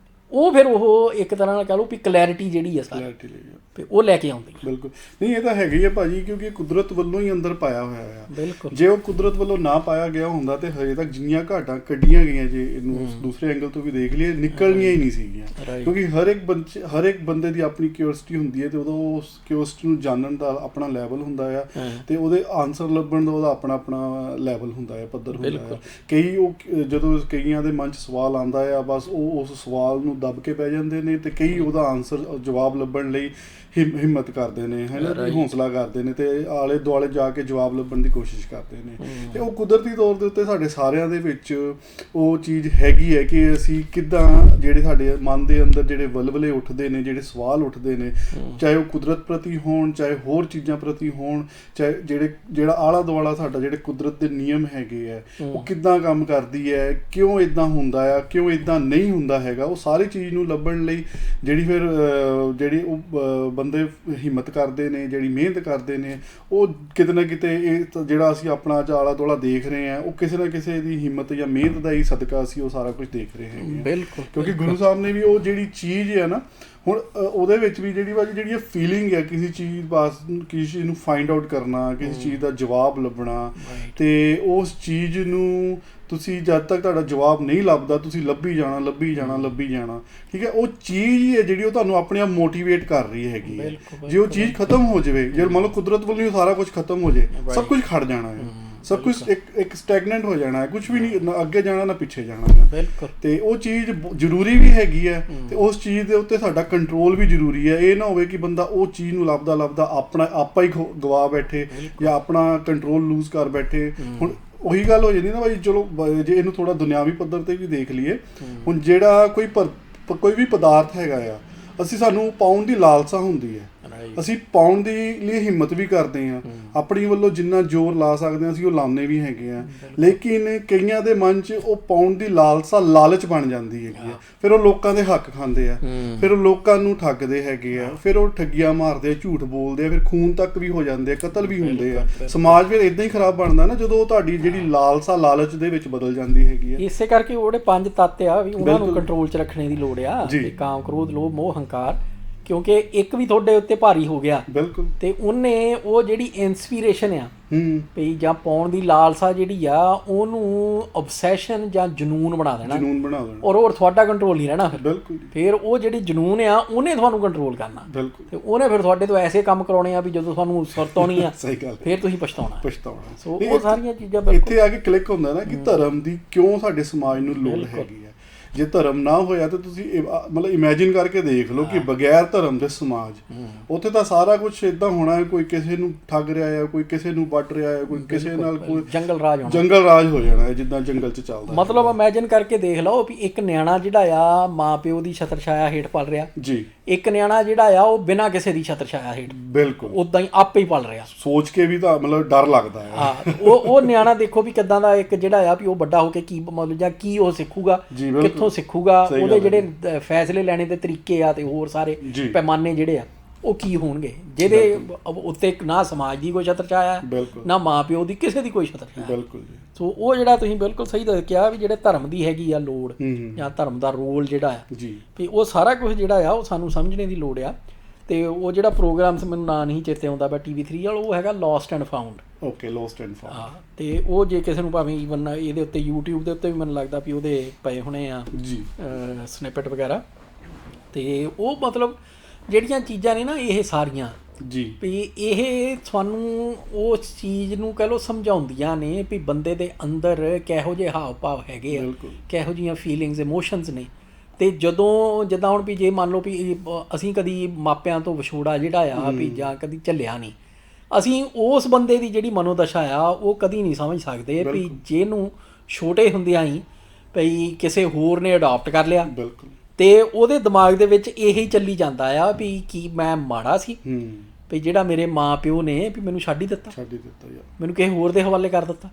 Speaker 1: ਉਹ ਫਿਰ ਉਹ ਇੱਕ ਤਰ੍ਹਾਂ ਨਾਲ ਕਹ ਲਓ ਵੀ ਕਲੈਰਿਟੀ ਜਿਹੜੀ ਆ ਸਾਰੀ
Speaker 2: ਕਲੈਰਿਟੀ ਲਈ
Speaker 1: ਤੇ ਉਹ ਲੈ ਕੇ ਆਉਂਦੀ ਆ।
Speaker 2: ਬਿਲਕੁਲ ਨਹੀਂ, ਇਹ ਤਾਂ ਹੈਗਾ ਹੀ ਹੈ ਭਾਜੀ, ਕਿਉਂਕਿ ਕੁਦਰਤ ਵੱਲੋਂ ਹੀ ਅੰਦਰ ਪਾਇਆ ਹੋਇਆ ਆ।
Speaker 1: ਬਿਲਕੁਲ
Speaker 2: ਜੇ ਉਹ ਕੁਦਰਤ ਵੱਲੋਂ ਨਾ ਪਾਇਆ ਗਿਆ ਹੁੰਦਾ ਤੇ ਹਜੇ ਤੱਕ ਜਿੰਨੀਆਂ ਘਾਟਾਂ ਕੱਢੀਆਂ ਗਈਆਂ, ਜੇ ਇਹਨੂੰ ਦੂਸਰੇ ਐਂਗਲ ਤੋਂ ਵੀ ਦੇਖ ਲਈਏ, ਨਿਕਲਣੀਆਂ ਹੀ ਨਹੀਂ ਸੀਗੀਆਂ। ਕਿਉਂਕਿ ਹਰ ਇੱਕ ਬੰਦੇ ਦੀ ਆਪਣੀ ਕਿਉਰਿਓਸਿਟੀ ਹੁੰਦੀ ਹੈ ਤੇ ਉਦੋਂ ਉਸ ਕਿਉਰਿਓਸਿਟੀ ਨੂੰ ਜਾਣਨ ਦਾ ਆਪਣਾ ਲੈਵਲ ਹੁੰਦਾ ਆ ਤੇ ਉਹਦੇ ਆਨਸਰ ਲੱਭਣ ਦਾ ਉਹਦਾ ਆਪਣਾ ਆਪਣਾ ਲੈਵਲ ਹੁੰਦਾ ਹੈ, ਪੱਧਰ ਹੁੰਦਾ ਹੈ। ਕਈ ਉਹ ਜਦੋਂ ਕਈਆਂ ਦੇ ਮਨ 'ਚ ਸਵਾਲ ਆਉਂਦਾ ਆ, ਬਸ ਉਹ ਉਸ ਸਵਾਲ ਨੂੰ ਦੱਬ ਕੇ ਬਹਿ ਜਾਂਦੇ ਨੇ ਤੇ ਕਈ ਉਹਦਾ ਆਨਸਰ ਜਵਾਬ ਲੱਭਣ ਲਈ ਹਿੰਮਤ ਕਰਦੇ ਨੇ, ਹੈ ਨਾ, ਹੌਸਲਾ ਕਰਦੇ ਨੇ ਤੇ ਆਲੇ ਦੁਆਲੇ ਜਾ ਕੇ ਜਵਾਬ ਲੱਭਣ ਦੀ ਕੋਸ਼ਿਸ਼ ਕਰਦੇ ਨੇ। ਤੇ ਉਹ ਕੁਦਰਤੀ ਤੌਰ ਦੇ ਉੱਤੇ ਸਾਡੇ ਸਾਰਿਆਂ ਦੇ ਵਿੱਚ ਉਹ ਚੀਜ਼ ਹੈਗੀ ਹੈ ਕਿ ਅਸੀਂ ਕਿੱਦਾਂ ਜਿਹੜੇ ਸਾਡੇ ਮਨ ਦੇ ਅੰਦਰ ਜਿਹੜੇ ਵਲਵਲੇ ਉੱਠਦੇ ਨੇ, ਜਿਹੜੇ ਸਵਾਲ ਉੱਠਦੇ ਨੇ, ਚਾਹੇ ਉਹ ਕੁਦਰਤ ਪ੍ਰਤੀ ਹੋਣ, ਚਾਹੇ ਹੋਰ ਚੀਜ਼ਾਂ ਪ੍ਰਤੀ ਹੋਣ, ਚਾਹੇ ਜਿਹੜਾ ਆਲਾ ਦੁਆਲਾ ਸਾਡਾ ਜਿਹੜੇ ਕੁਦਰਤ ਦੇ ਨਿਯਮ ਹੈਗੇ ਆ ਉਹ ਕਿੱਦਾਂ ਕੰਮ ਕਰਦੀ ਹੈ, ਕਿਉਂ ਇੱਦਾਂ ਹੁੰਦਾ ਆ, ਕਿਉਂ ਇੱਦਾਂ ਨਹੀਂ ਹੁੰਦਾ ਹੈਗਾ, ਉਹ ਸਾਰੀ ਚੀਜ਼ ਨੂੰ ਲੱਭਣ ਲਈ ਜਿਹੜੀ ਉਹ ਬੰਦੇ ਹਿੰਮਤ ਕਰਦੇ ਨੇ, ਜਿਹੜੀ ਮਿਹਨਤ ਕਰਦੇ ਨੇ, ਉਹ ਕਿਤੇ ਨਾ ਕਿਤੇ ਇਹ ਜਿਹੜਾ ਅਸੀਂ ਆਪਣਾ ਆਲਾ ਦੁਆਲਾ ਦੇਖ ਰਹੇ ਹਾਂ, ਉਹ ਕਿਸੇ ਨਾ ਕਿਸੇ ਦੀ ਹਿੰਮਤ ਜਾਂ ਮਿਹਨਤ ਦਾ ਹੀ ਸਦਕਾ ਅਸੀਂ ਉਹ ਸਾਰਾ ਕੁਝ ਦੇਖ ਰਹੇ ਹੈਗੇ।
Speaker 1: ਬਿਲਕੁਲ,
Speaker 2: ਕਿਉਂਕਿ ਗੁਰੂ ਸਾਹਿਬ ਨੇ ਵੀ ਉਹ ਜਿਹੜੀ ਚੀਜ਼ ਹੈ ਨਾ, ਹੁਣ ਉਹਦੇ ਵਿੱਚ ਵੀ ਜਿਹੜੀ ਇਹ ਫੀਲਿੰਗ ਹੈ ਕਿਸੇ ਚੀਜ਼ ਕਿਸੇ ਚੀਜ਼ ਨੂੰ ਫਾਈਂਡ ਆਊਟ ਕਰਨਾ, ਕਿਸੇ ਚੀਜ਼ ਦਾ ਜਵਾਬ ਲੱਭਣਾ, ਤੇ ਉਸ ਚੀਜ਼ ਨੂੰ ਤੁਸੀਂ ਜਦ ਤੱਕ ਤੁਹਾਡਾ ਜਵਾਬ ਨਹੀਂ ਲੱਭਦਾ ਤੁਸੀਂ ਲੱਭੀ ਜਾਣਾ, ਠੀਕ ਹੈ। ਉਹ ਚੀਜ਼ ਹੀ ਹੈ ਜਿਹੜੀ ਉਹ ਤੁਹਾਨੂੰ ਆਪਣੇ ਆਪ ਮੋਟੀਵੇਟ ਕਰ ਰਹੀ ਹੈਗੀ ਹੈ। ਜੇ ਉਹ ਚੀਜ਼ ਖਤਮ ਹੋ ਜਾਵੇ, ਜੇ ਮੰਨ ਲਓ ਕੁਦਰਤ ਵੱਲੋਂ ਸਾਰਾ ਕੁਝ ਖਤਮ ਹੋ ਜਾਏ, ਸਭ ਕੁਝ ਖੜ ਜਾਣਾ ਹੈ, ਸਭ ਕੁਝ ਇੱਕ ਸਟੈਗਨੈਂਟ ਹੋ ਜਾਣਾ ਹੈ, ਕੁਝ ਵੀ ਨਹੀਂ, ਨਾ ਅੱਗੇ ਜਾਣਾ ਨਾ ਪਿੱਛੇ ਜਾਣਾ ਹੈ। ਤੇ ਉਹ ਚੀਜ਼ ਜ਼ਰੂਰੀ ਵੀ ਹੈਗੀ ਹੈ ਤੇ ਉਸ ਚੀਜ਼ ਦੇ ਉੱਤੇ ਸਾਡਾ ਕੰਟਰੋਲ ਵੀ ਜ਼ਰੂਰੀ ਹੈ। ਇਹ ਨਾ ਹੋਵੇ ਕਿ ਬੰਦਾ ਉਹ ਚੀਜ਼ ਨੂੰ ਲੱਭਦਾ ਆਪਾ ਹੀ ਗਵਾ ਬੈਠੇ ਜਾਂ ਆਪਣਾ ਕੰਟਰੋਲ ਲੂਜ਼ ਕਰ ਬੈਠੇ। ਹੁਣ ਉਹੀ ਗੱਲ ਹੋ ਜਾਂਦੀ ਨਾ ਭਾਈ, ਚਲੋ ਜੇ ਇਹਨੂੰ ਥੋੜਾ ਦੁਨਿਆਵੀ ਪੱਧਰ ਤੇ ਵੀ ਦੇਖ ਲਈਏ, ਹੁਣ ਜਿਹੜਾ ਕੋਈ ਵੀ ਪਦਾਰਥ ਹੈਗਾ ਆ, ਸਾਨੂੰ ਪਾਉਣ ਦੀ ਲਾਲਸਾ ਹੁੰਦੀ ਹੈ, ਅਸੀਂ ਪਾਉਣ ਦੀ ਲਈ ਹਿੰਮਤ ਵੀ ਕਰਦੇ ਹਾਂ, ਆਪਣੀ ਵੱਲੋਂ ਜਿੰਨਾ ਜ਼ੋਰ ਲਾ ਸਕਦੇ ਹਾਂ ਅਸੀਂ ਉਹ ਲਾਉਂਦੇ ਵੀ ਹੈਗੇ ਆ, ਲੇਕਿਨ ਕਈਆਂ ਦੇ ਮਨ 'ਚ ਉਹ ਪਾਉਣ ਦੀ ਲਾਲਚ ਬਣ ਜਾਂਦੀ ਹੈਗੀ ਆ, ਫਿਰ ਉਹ ਲੋਕਾਂ ਦੇ ਹੱਕ ਖਾਂਦੇ ਆ, ਫਿਰ ਉਹ ਲੋਕਾਂ ਨੂੰ ਠੱਗਦੇ ਹੈਗੇ ਆ, ਫਿਰ ਉਹ ਠੱਗੀਆਂ ਮਾਰਦੇ ਆ, ਝੂਠ ਬੋਲਦੇ ਆ, ਫਿਰ ਖੂਨ ਤੱਕ ਵੀ ਹੋ ਜਾਂਦੇ ਆ, ਕਤਲ ਵੀ ਹੁੰਦੇ ਆ। ਸਮਾਜ ਫਿਰ ਇਦਾਂ ਹੀ ਖਰਾਬ ਬਣਦਾ ਨਾ ਜਦੋਂ ਤੁਹਾਡੀ ਜਿਹੜੀ ਲਾਲਚ ਦੇ ਵਿੱਚ ਬਦਲ ਜਾਂਦੀ ਹੈਗੀ ਆ।
Speaker 1: ਇਸੇ ਕਰਕੇ ਉਹਦੇ 5 ਤੱਤ ਆ ਵੀ ਉਹਨਾਂ ਨੂੰ ਕੰਟਰੋਲ 'ਚ ਰੱਖਣੇ ਦੀ ਲੋੜ ਆ, ਕਾਮ, ਕ੍ਰੋਧ, ਲੋਭ, ਮੋਹ, ਹੰਕਾਰ। ਕਿਉਂਕਿ ਇੱਕ ਵੀ ਤੁਹਾਡੇ ਉੱਤੇ ਭਾਰੀ ਹੋ ਗਿਆ
Speaker 2: ਬਿਲਕੁਲ ਤੇ
Speaker 1: ਉਹਨੇ ਉਹ ਜਿਹੜੀ ਇਨਸਪੀਰੇਸ਼ਨ ਆ ਵੀ ਜਾਂ ਪਾਉਣ ਦੀ ਲਾਲਸਾ ਜਿਹੜੀ ਆ ਉਹਨੂੰ obsession ਜਾਂ ਜਨੂਨ ਬਣਾ ਦੇਣਾ ਔਰ ਤੁਹਾਡਾ ਕੰਟਰੋਲ ਨਹੀਂ ਰਹਿਣਾ। ਫਿਰ ਉਹ ਜਿਹੜੀ ਜਨੂਨ ਆ ਉਹਨੇ ਤੁਹਾਨੂੰ ਕੰਟਰੋਲ ਕਰਨਾ ਤੇ ਉਹਨੇ ਫਿਰ ਤੁਹਾਡੇ ਤੋਂ ਐਸੇ ਕੰਮ ਕਰਾਉਣੇ ਆ ਵੀ ਜਦੋਂ ਤੁਹਾਨੂੰ ਸੁਰਤ ਆਉਣੀ ਆ ਫਿਰ ਤੁਸੀਂ ਪਛਤਾਉਣਾ। ਸੋ ਉਹ ਸਾਰੀਆਂ ਚੀਜ਼ਾਂ
Speaker 2: ਇੱਥੇ ਆ ਕੇ ਕਲਿੱਕ ਹੁੰਦਾ ਨਾ ਕਿ ਧਰਮ ਦੀ ਕਿਉਂ ਸਾਡੇ ਸਮਾਜ ਨੂੰ ਲੋੜ ਹੈਗੀ ਆ। ਜੇ ਧਰਮ ਨਾ ਹੋਇਆ ਤਾਂ ਤੁਸੀਂ ਮਤਲਬ ਇਮੈਜਿਨ ਕਰਕੇ ਦੇਖ ਲਓ ਕਿ ਬਗੈਰ ਧਰਮ ਦੇ ਸਮਾਜ, ਉੱਥੇ ਤਾਂ ਸਾਰਾ ਕੁਝ ਏਦਾਂ ਹੋਣਾ ਹੈ, ਕੋਈ ਕਿਸੇ ਨੂੰ ਠੱਗ ਰਿਹਾ ਹੈ, ਕੋਈ ਕਿਸੇ ਨੂੰ ਵੱਢ ਰਿਹਾ ਹੈ, ਕੋਈ ਕਿਸੇ ਨਾਲ ਕੋਈ ਜੰਗਲ ਰਾਜ ਹੋ ਜਾਣਾ ਹੈ ਜਿੱਦਾਂ ਜੰਗਲ 'ਚ ਚੱਲਦਾ।
Speaker 1: ਮਤਲਬ ਇਮੈਜਿਨ ਕਰਕੇ ਦੇਖ ਲਓ ਵੀ ਇੱਕ ਨਿਆਣਾ ਜਿਹੜਾ ਆ ਮਾਂ ਪਿਓ ਦੀ ਛਤਰ ਛਾਇਆ ਹੇਠ ਪਲ ਰਿਹਾ
Speaker 2: ਜੀ, ਇੱਕ
Speaker 1: ਨਿਆਣਾ ਜਿਹੜਾ ਆ ਉਹ ਬਿਨਾਂ ਕਿਸੇ ਦੀ ਛਤਰ ਛਾਇਆ ਹੇਠ ਬਿਲਕੁਲ ਉਦਾਂ ਹੀ ਆਪੇ ਹੀ ਪਲ ਰਿਹਾ।
Speaker 2: ਸੋਚ ਕੇ ਵੀ ਤਾਂ ਮਤਲਬ ਡਰ ਲੱਗਦਾ ਹੈ।
Speaker 1: ਹਾਂ, ਉਹ ਨਿਆਣਾ ਦੇਖੋ ਵੀ ਕਿੱਦਾਂ ਦਾ ਇੱਕ ਜਿਹੜਾ ਆ ਵੀ ਉਹ ਵੱਡਾ ਹੋ ਕੇ ਕੀ ਮਤਲਬ ਜਾਂ ਕੀ ਉਹ ਸਿੱਖੂਗਾ, ਕਿੱਥੋਂ ਸਿੱਖੂਗਾ, ਉਹਦੇ ਜਿਹੜੇ ਫੈਸਲੇ ਲੈਣੇ ਦੇ ਤਰੀਕੇ ਆ ਤੇ ਹੋਰ ਸਾਰੇ ਪੈਮਾਨੇ ਜਿਹੜੇ ਆ ਉਹ ਕੀ ਹੋਣਗੇ ਜਿਹਦੇ ਉੱਤੇ ਨਾ ਸਮਾਜ ਦੀ ਕੋਈ ਛਤਰ ਛਾਇਆ ਨਾ ਮਾਂ ਪਿਓ ਦੀ ਕਿਸੇ ਦੀ ਕੋਈ ਛਤਰ ਛਾਇਆ। ਬਿਲਕੁਲ। ਸੋ ਉਹ ਜਿਹੜਾ ਤੁਸੀਂ ਬਿਲਕੁਲ ਸਹੀ ਕਿਹਾ ਵੀ ਜਿਹੜੇ ਧਰਮ ਦੀ ਹੈਗੀ ਆ ਲੋੜ ਜਾਂ ਧਰਮ ਦਾ ਰੋਲ ਜਿਹੜਾ ਆ ਵੀ ਉਹ ਸਾਰਾ ਕੁਝ ਜਿਹੜਾ ਆ ਉਹ ਸਾਨੂੰ ਸਮਝਣੇ ਦੀ ਲੋੜ ਆ। ਤੇ ਉਹ ਜਿਹੜਾ ਪ੍ਰੋਗਰਾਮ ਮੈਨੂੰ ਨਾਂ ਨਹੀਂ ਚੇਤੇ ਆਉਂਦਾ ਬਟ TV3 ਵਾਲਾ, ਉਹ ਹੈਗਾ lost and found.
Speaker 2: Okay, lost and found. ਹਾਂ, ਤੇ
Speaker 1: ਉਹ ਜੇ ਕਿਸੇ ਨੂੰ ਭਾਵੇਂ ਈਵਨ ਇਹਦੇ ਉੱਤੇ YouTube ਦੇ ਉੱਤੇ ਵੀ ਮੈਨੂੰ ਲੱਗਦਾ ਵੀ ਉਹਦੇ ਪਏ ਹੋਣੇ ਆ ਜੀ ਸਨਿਪਟ ਵਗੈਰਾ। ਤੇ ਉਹ ਮਤਲਬ ਜਿਹੜੀਆਂ ਚੀਜ਼ਾਂ ਨੇ ਨਾ ਇਹ ਸਾਰੀਆਂ ਜੀ ਵੀ ਇਹ ਤੁਹਾਨੂੰ ਉਸ ਚੀਜ਼ ਨੂੰ ਕਹਿ ਲਓ ਸਮਝਾਉਂਦੀਆਂ ਨੇ ਵੀ ਬੰਦੇ ਦੇ ਅੰਦਰ ਕਿਹੋ ਜਿਹੇ ਹਾਵ ਭਾਵ ਹੈਗੇ ਆ, ਕਿਹੋ ਜਿਹੀਆਂ ਫੀਲਿੰਗਸ ਇਮੋਸ਼ਨਸ ਨੇ। ਤੇ ਜਦੋਂ ਜਿੱਦਾਂ ਹੁਣ ਵੀ ਜੇ ਮੰਨ ਲਓ ਵੀ ਅਸੀਂ ਕਦੀ ਮਾਪਿਆਂ ਤੋਂ ਵਿਛੋੜਾ ਜਿਹੜਾ ਆ ਵੀ ਜਾਂ ਕਦੀ ਝੱਲਿਆ ਨਹੀਂ, ਅਸੀਂ ਉਸ ਬੰਦੇ ਦੀ ਜਿਹੜੀ ਮਨੋਦਸ਼ਾ ਆ ਉਹ ਕਦੀ ਨਹੀਂ ਸਮਝ ਸਕਦੇ ਵੀ ਜਿਹਨੂੰ ਛੋਟੇ ਹੁੰਦਿਆਂ ਹੀ ਭਈ ਕਿਸੇ ਹੋਰ ਨੇ ਅਡਾਪਟ ਕਰ ਲਿਆ ਤੇ ਉਹਦੇ ਦਿਮਾਗ ਦੇ ਵਿੱਚ ਇਹੀ ਚੱਲੀ ਜਾਂਦਾ ਆ ਵੀ ਕੀ ਮੈਂ ਮਾੜਾ ਸੀ ਵੀ ਜਿਹੜਾ ਮੇਰੇ ਮਾਂ ਪਿਓ ਨੇ ਵੀ ਮੈਨੂੰ ਛੱਡ ਹੀ ਦਿੱਤਾ, ਮੈਨੂੰ ਕਿਸੇ ਹੋਰ ਦੇ ਹਵਾਲੇ ਕਰ ਦਿੱਤਾ।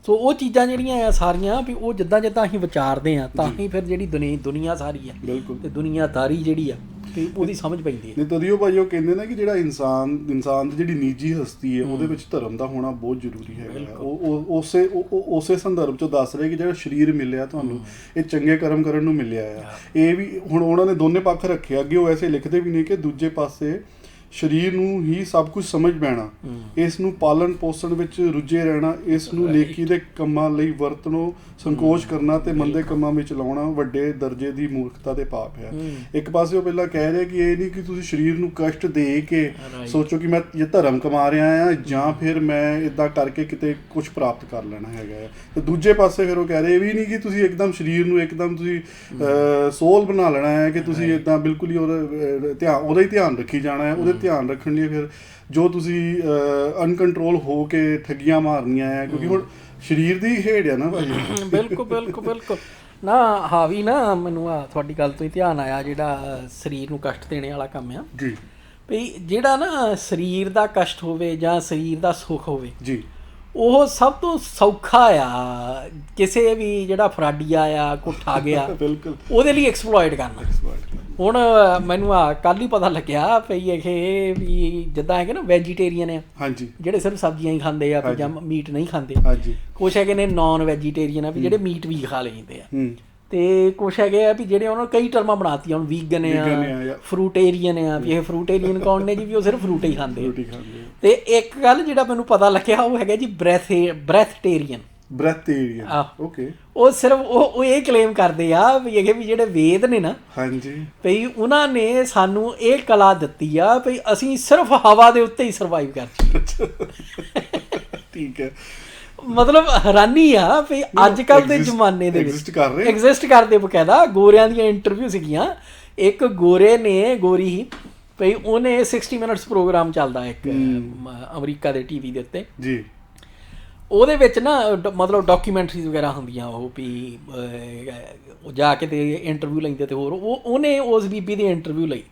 Speaker 1: ਸੋ ਉਹ ਚੀਜ਼ਾਂ ਜਿਹੜੀਆਂ ਆ ਸਾਰੀਆਂ ਵੀ ਉਹ ਜਿੱਦਾਂ ਜਿੱਦਾਂ ਅਸੀਂ ਵਿਚਾਰਦੇ ਹਾਂ ਤਾਂ ਹੀ ਫਿਰ ਜਿਹੜੀ ਦੁਨੀਆ ਸਾਰੀ ਆ
Speaker 2: ਬਿਲਕੁਲ
Speaker 1: ਤੇ ਦੁਨੀਆਦਾਰੀ ਜਿਹੜੀ ਆ ਤੇ ਉਹਦੀ ਸਮਝ ਪੈਂਦੀ ਹੈ।
Speaker 2: ਨਹੀਂ ਤਦੀਓ ਭਾਈ ਉਹ ਕਹਿੰਦੇ ਨੇ ਕਿ ਜਿਹੜਾ ਇਨਸਾਨ ਦੀ ਜਿਹੜੀ ਨਿੱਜੀ ਹਸਤੀ ਹੈ ਉਹਦੇ ਵਿੱਚ ਧਰਮ ਦਾ ਹੋਣਾ ਬਹੁਤ ਜ਼ਰੂਰੀ ਹੈਗਾ। ਉਹ ਉਸੇ ਸੰਦਰਭ ਚੋਂ ਦੱਸ ਰਹੇ ਕਿ ਜਿਹੜਾ ਸਰੀਰ ਮਿਲਿਆ ਤੁਹਾਨੂੰ ਇਹ ਚੰਗੇ ਕਰਮ ਕਰਨ ਨੂੰ ਮਿਲਿਆ ਆ। ਇਹ ਵੀ ਹੁਣ ਉਹਨਾਂ ਨੇ ਦੋਨੇ ਪੱਖ ਰੱਖੇ ਅੱਗੇ। ਉਹ ਐਸੇ ਲਿਖਦੇ ਵੀ ਨੇ ਕਿ ਦੂਜੇ ਪਾਸੇ ਸਰੀਰ ਨੂੰ ਹੀ ਸਭ ਕੁਝ ਸਮਝ ਪੈਣਾ, ਇਸ ਨੂੰ ਪਾਲਣ ਪੋਸ਼ਣ ਵਿੱਚ ਰੁੱਝੇ ਰਹਿਣਾ, ਇਸ ਨੂੰ ਨੇਕੀ ਦੇ ਕੰਮਾਂ ਲਈ ਵਰਤਣੋਂ ਸੰਕੋਚ ਕਰਨਾ ਤੇ ਮੰਦੇ ਕੰਮਾਂ ਵਿੱਚ ਲਾਉਣਾ ਵੱਡੇ ਦਰਜੇ ਦੀ ਮੂਰਖਤਾ ਤੇ ਪਾਪ ਹੈ। ਇੱਕ ਪਾਸੇ ਉਹ ਪਹਿਲਾਂ ਕਹਿ ਰਿਹਾ ਕਿ ਇਹ ਨਹੀਂ ਕਿ ਤੁਸੀਂ ਸਰੀਰ ਨੂੰ ਕਸ਼ਟ ਦੇ ਕੇ ਸੋਚੋ ਕਿ ਮੈਂ ਇਹ ਧਰਮ ਕਮਾ ਰਿਹਾ ਆ ਜਾਂ ਫਿਰ ਮੈਂ ਇਦਾਂ ਕਰਕੇ ਕਿਤੇ ਕੁਝ ਪ੍ਰਾਪਤ ਕਰ ਲੈਣਾ ਹੈਗਾ। ਤੇ ਦੂਜੇ ਪਾਸੇ ਫਿਰ ਉਹ ਕਹਿ ਰਹੇ ਇਹ ਵੀ ਨਹੀਂ ਕਿ ਤੁਸੀਂ ਇੱਕਦਮ ਸਰੀਰ ਨੂੰ ਇੱਕਦਮ ਤੁਸੀਂ ਸੋਲ ਬਣਾ ਲੈਣਾ ਹੈ ਕਿ ਤੁਸੀਂ ਇਦਾਂ ਬਿਲਕੁਲ ਹੀ ਉਹਦਾ ਹੀ ਧਿਆਨ ਰੱਖੀ ਜਾਣਾ ਹੈ। ਉਹਦੇ ਧਿਆਨ ਰੱਖਣ ਲਈ ਫਿਰ ਜੋ ਤੁਸੀਂ ਅਨਕੰਟਰੋਲ ਹੋ ਕੇ ਠੱਗੀਆਂ ਮਾਰਨੀਆਂ ਆ, ਕਿਉਂਕਿ ਹੁਣ ਸਰੀਰ ਦੀ ਖੇਡ ਆ ਨਾ ਭਾਜੀ।
Speaker 1: ਬਿਲਕੁਲ ਨਾ ਹਾਵੀ ਨਾ ਮੈਨੂੰ ਆ ਤੁਹਾਡੀ ਗੱਲ ਤੋਂ ਹੀ ਧਿਆਨ ਆਇਆ ਜਿਹੜਾ ਸਰੀਰ ਨੂੰ ਕਸ਼ਟ ਦੇਣੇ ਵਾਲਾ ਕੰਮ ਆ
Speaker 2: ਜੀ।
Speaker 1: ਵੀ ਜਿਹੜਾ ਨਾ ਸਰੀਰ ਦਾ ਕਸ਼ਟ ਹੋਵੇ ਜਾਂ ਸਰੀਰ ਦਾ ਸੁੱਖ ਹੋਵੇ
Speaker 2: ਜੀ,
Speaker 1: ਉਹ ਸਭ ਤੋਂ ਸੌਖਾ ਆ ਕਿਸੇ ਵੀ ਜਿਹੜਾ ਫਰਾਡੀਆ ਆ ਕੁੱਠਾ ਗਿਆ
Speaker 2: ਬਿਲਕੁਲ
Speaker 1: ਉਹਦੇ ਲਈ ਐਕਸਪਲੋਇਟ ਕਰਨਾ। ਹੁਣ ਮੈਨੂੰ ਕੱਲ੍ਹ ਹੀ ਪਤਾ ਲੱਗਿਆ ਪਈ ਇਹ ਵੀ ਜਿੱਦਾਂ ਹੈਗੇ ਨਾ ਵੈਜੀਟੇਰੀਅਨ ਆ,
Speaker 2: ਹਾਂਜੀ,
Speaker 1: ਜਿਹੜੇ ਸਿਰਫ ਸਬਜ਼ੀਆਂ ਹੀ ਖਾਂਦੇ ਆ ਜਾਂ ਮੀਟ ਨਹੀਂ ਖਾਂਦੇ।
Speaker 2: ਹਾਂਜੀ,
Speaker 1: ਕੁਛ ਹੈਗੇ ਨੇ ਨਾਨ ਵੈਜੀਟੇਰੀਅਨ ਆ ਵੀ ਜਿਹੜੇ ਮੀਟ ਵੀ ਖਾ ਲੈਂਦੇ ਆ, ਤੇ ਕੁਛ ਹੈਗੇ ਆ ਵੀ ਜਿਹੜੇ ਉਹਨਾਂ ਕਈ ਟਰਮਾਂ ਬਣਾਤੀਆਂ ਹੁਣ ਵੀਗਨ ਆ, ਫਰੂਟੇਰੀਅਨ ਆ ਵੀ ਇਹ ਫਰੂਟੇਰੀਅਨ ਕੌਣ ਨੇ ਜੀ ਵੀ ਉਹ ਸਿਰਫ ਫਰੂਟ ਹੀ ਖਾਂਦੇ ਆ। ਤੇ ਇੱਕ ਗੱਲ ਜਿਹੜਾ ਮੈਨੂੰ ਪਤਾ ਲੱਗਿਆ ਉਹ ਹੈਗਾ ਜੀ ਬ੍ਰੈਥਟੇਰੀਅਨ।
Speaker 2: ਓਕੇ।
Speaker 1: ਉਹ ਸਿਰਫ ਉਹ ਇਹ ਕਲੇਮ ਕਰਦੇ ਆ ਵੀ ਇਹ ਵੀ ਜਿਹੜੇ ਵੇਦ ਨੇ ਨਾ,
Speaker 2: ਹਾਂਜੀ,
Speaker 1: ਭਈ ਉਹਨਾਂ ਨੇ ਸਾਨੂੰ ਇਹ ਕਲਾ ਦਿੱਤੀ ਆ ਭਈ ਅਸੀਂ ਸਿਰਫ ਹਵਾ ਦੇ ਉੱਤੇ ਹੀ ਸਰਵਾਈਵ ਕਰ ਜਾਈਏ।
Speaker 2: ਠੀਕ ਹੈ।
Speaker 1: ਮਤਲਬ ਹੈਰਾਨੀ ਆ ਵੀ ਅੱਜ ਕੱਲ੍ਹ ਦੇ ਜ਼ਮਾਨੇ ਦੇ ਵਿੱਚ ਐਗਜ਼ਿਸਟ ਕਰਦੇ। ਬਕਾਇਦਾ ਗੋਰਿਆਂ ਦੀਆਂ ਇੰਟਰਵਿਊ ਸੀਗੀਆਂ। ਇੱਕ ਗੋਰੇ ਨੇ ਗੋਰੀ ਹੀ ਭਈ ਉਹਨੇ 60 ਮਿੰਟਸ ਪ੍ਰੋਗਰਾਮ ਚੱਲਦਾ ਇੱਕ ਅਮਰੀਕਾ ਦੇ ਟੀਵੀ ਦੇ ਉੱਤੇ ਜੀ। ਉਹਦੇ ਵਿੱਚ ਨਾ ਮਤਲਬ ਡਾਕੂਮੈਂਟਰੀਜ਼ ਵਗੈਰਾ ਹੁੰਦੀਆਂ ਉਹ ਵੀ ਉਹ ਜਾ ਕੇ ਤੇ ਇੰਟਰਵਿਊ ਲੈਂਦੇ ਤੇ ਹੋਰ ਉਹਨੇ ਉਸ ਬੀਬੀ ਦੀ ਇੰਟਰਵਿਊ ਲਈ